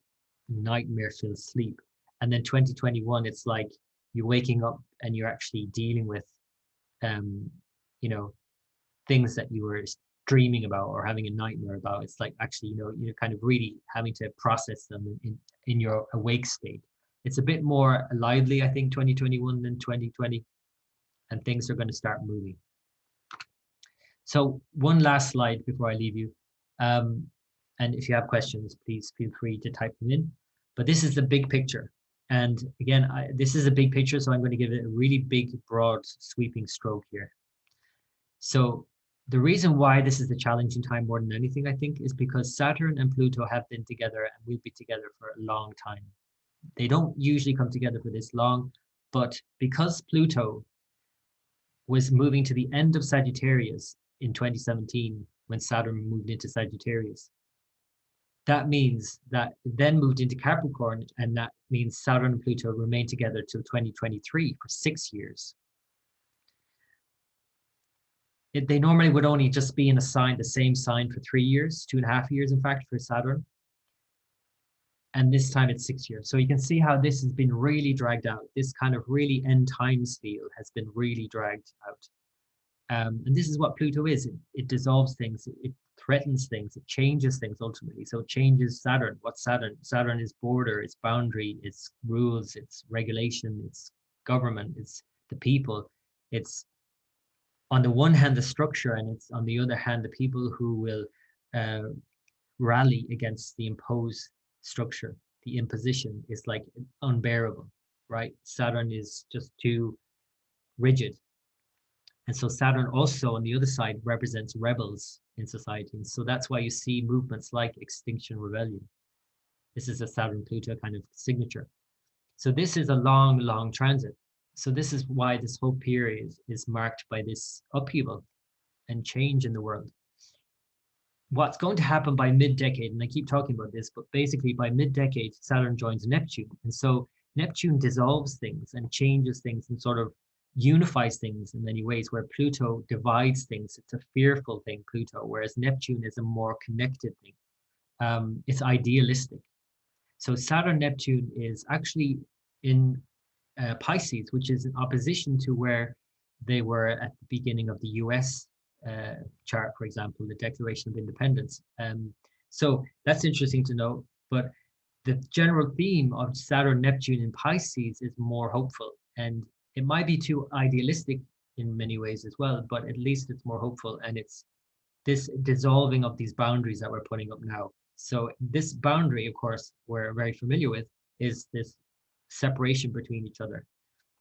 nightmare-filled sleep. And then 2021, it's like you're waking up and you're actually dealing with, you know, things that you were dreaming about or having a nightmare about. It's like actually, you're kind of really having to process them in your awake state. It's a bit more lively, I think, 2021 than 2020, and things are going to start moving. So one last slide before I leave you. And if you have questions, please feel free to type them in. But this is the big picture. And again, this is a big picture, so I'm going to give it a really big, broad, sweeping stroke here. So the reason why this is a challenging time more than anything, I think, is because Saturn and Pluto have been together and will be together for a long time. They don't usually come together for this long, but because Pluto was moving to the end of Sagittarius in 2017, when Saturn moved into Sagittarius, that means that it then moved into Capricorn, and that means Saturn and Pluto remain together till 2023 for 6 years. They normally would only just be in the same sign for 3 years, 2.5 years, in fact, for Saturn. And this time it's 6 years. So you can see how this has been really dragged out. This kind of really end times feel has been really dragged out. And this is what Pluto is. It dissolves things, it threatens things, it changes things ultimately. So it changes Saturn. What's Saturn? Saturn is border, it's boundary, it's rules, it's regulation, it's government, it's the people. It's on the one hand the structure, and it's on the other hand the people who will rally against the imposed structure. The imposition is like unbearable, right? Saturn is just too rigid. And so Saturn also on the other side represents rebels in society. And so that's why you see movements like Extinction Rebellion. This is a Saturn-Pluto kind of signature. So this is a long, long transit. So this is why this whole period is marked by this upheaval and change in the world. What's going to happen by mid-decade, and I keep talking about this, but basically by mid-decade, Saturn joins Neptune. And so Neptune dissolves things and changes things and sort of unifies things in many ways, where Pluto divides things. It's a fearful thing, Pluto, whereas Neptune is a more connected thing. It's idealistic. So Saturn Neptune is actually in Pisces, which is in opposition to where they were at the beginning of the US chart, for example, the Declaration of Independence. So that's interesting to know. But the general theme of Saturn Neptune in Pisces is more hopeful, and it might be too idealistic in many ways as well, but at least it's more hopeful, and it's this dissolving of these boundaries that we're putting up now. So this boundary, of course, we're very familiar with, is this separation between each other.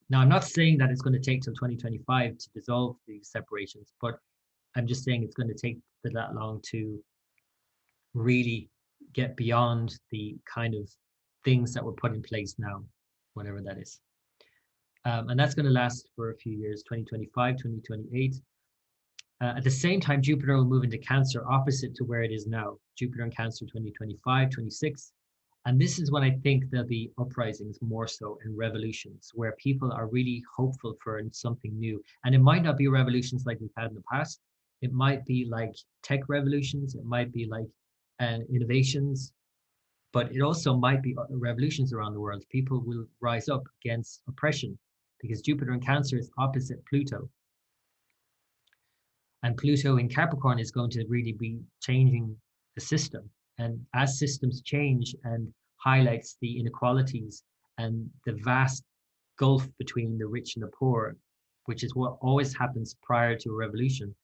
Now, I'm not saying that it's going to take till 2025 to dissolve these separations, but I'm just saying it's going to take that long to really get beyond the kind of things that were put in place now, whatever that is. And that's going to last for a few years, 2025, 2028. At the same time, Jupiter will move into Cancer opposite to where it is now. Jupiter in Cancer 2025, 26. And this is when I think there'll be uprisings more so, and revolutions where people are really hopeful for something new. And it might not be revolutions like we've had in the past. It might be like tech revolutions. It might be like innovations. But it also might be revolutions around the world. People will rise up against oppression because Jupiter in Cancer is opposite Pluto. And Pluto in Capricorn is going to really be changing the system. And as systems change and highlights the inequalities and the vast gulf between the rich and the poor, which is what always happens prior to a revolution,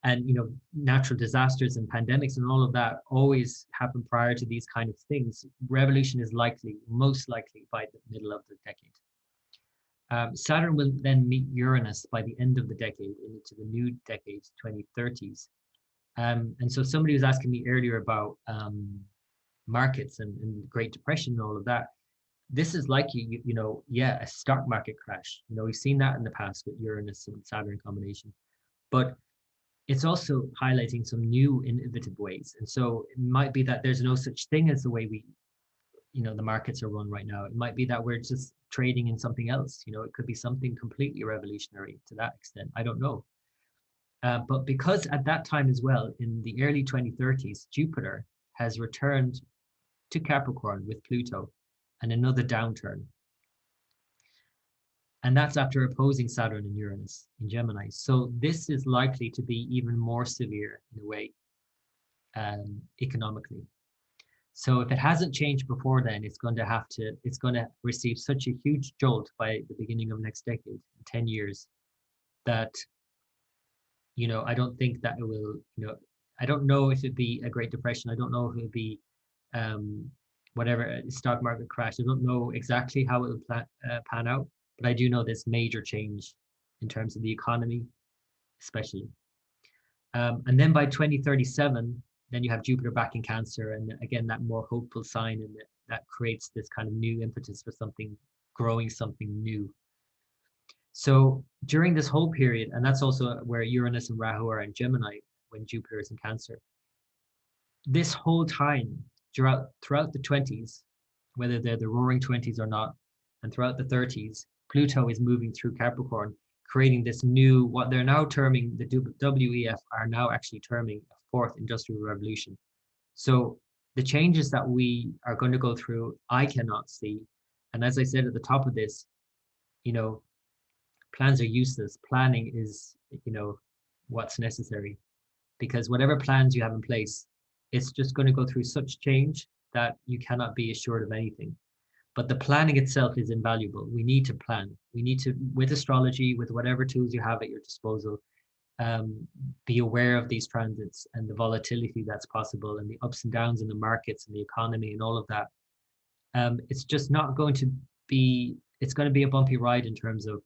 And natural disasters and pandemics and all of that always happen prior to these kind of things. Revolution is likely, most likely, by the middle of the decade. Saturn will then meet Uranus by the end of the decade into the new decade, 2030s. And so somebody was asking me earlier about markets and the Great Depression and all of that. This is likely, a stock market crash. We've seen that in the past with Uranus and Saturn combination. But it's also highlighting some new innovative ways. And so it might be that there's no such thing as the way the markets are run right now. It might be that we're just trading in something else. It could be something completely revolutionary to that extent. I don't know. But because at that time as well, in the early 2030s, Jupiter has returned to Capricorn with Pluto and another downturn. And that's after opposing Saturn and Uranus in Gemini. So this is likely to be even more severe in a way, economically. So if it hasn't changed before then, it's going to receive such a huge jolt by the beginning of next decade, 10 years, that, I don't think that it will, I don't know if it'd be a Great Depression. I don't know if it would be whatever, stock market crash. I don't know exactly how it will pan out. But I do know this major change in terms of the economy, especially. And then by 2037, then you have Jupiter back in Cancer. And again, that more hopeful sign, and that creates this kind of new impetus for something, growing something new. So during this whole period, and that's also where Uranus and Rahu are in Gemini when Jupiter is in Cancer. This whole time, throughout the 20s, whether they're the roaring 20s or not, and throughout the 30s, Pluto is moving through Capricorn, creating this new, what they're now terming, the WEF are now actually terming a fourth industrial revolution. So the changes that we are going to go through, I cannot see. And as I said at the top of this, plans are useless. Planning is, what's necessary. Because whatever plans you have in place, it's just going to go through such change that you cannot be assured of anything. But the planning itself is invaluable. We need to plan. We need to, with astrology, with whatever tools you have at your disposal, be aware of these transits and the volatility that's possible and the ups and downs in the markets and the economy and all of that. It's just not going to be, it's going to be a bumpy ride in terms of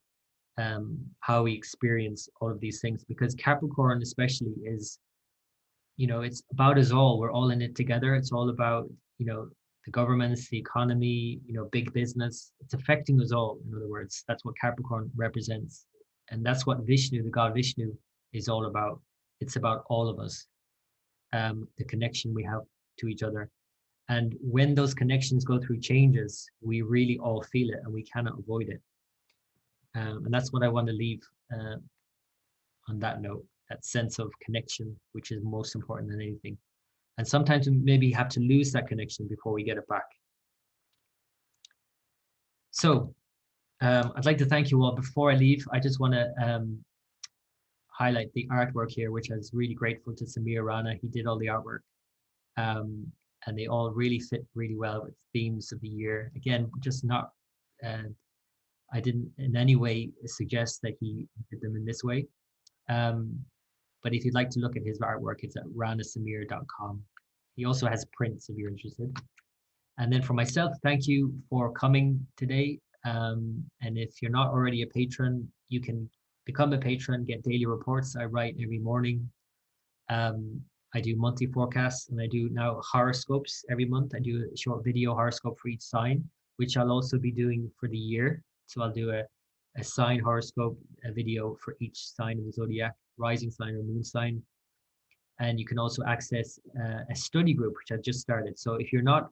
how we experience all of these things, because Capricorn especially is, it's about us all. We're all in it together. It's all about, the governments, the economy, big business. It's affecting us all. In other words, that's what Capricorn represents. And that's what Vishnu, the god Vishnu, is all about. It's about all of us, the connection we have to each other. And when those connections go through changes, we really all feel it and we cannot avoid it. And that's what I want to leave on that note, that sense of connection, which is most important than anything. And sometimes we maybe have to lose that connection before we get it back. So I'd like to thank you all. Before I leave, I just want to highlight the artwork here, which I was really grateful to Samir Rana. He did all the artwork. And they all really fit really well with themes of the year. Again, just not, I didn't in any way suggest that he did them in this way. But if you'd like to look at his artwork, it's at ranasamir.com. He also has prints if you're interested. And then for myself, thank you for coming today. And if you're not already a patron, you can become a patron, get daily reports. I write every morning. I do monthly forecasts, and I do now horoscopes every month. I do a short video horoscope for each sign, which I'll also be doing for the year. So I'll do a sign horoscope, a video for each sign of the zodiac, rising sign or moon sign. And you can also access a study group, which I've just started. So if you're not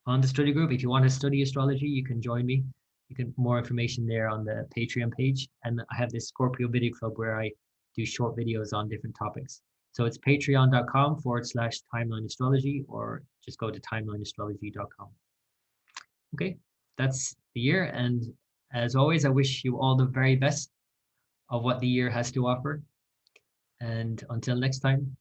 on the study group, if you want to study astrology, you can join me. You can more information there on the Patreon page. And I have this Scorpio Video Club where I do short videos on different topics. So it's patreon.com/timeline astrology, or just go to timelineastrology.com. Okay, that's the year. And as always, I wish you all the very best of what the year has to offer. And until next time,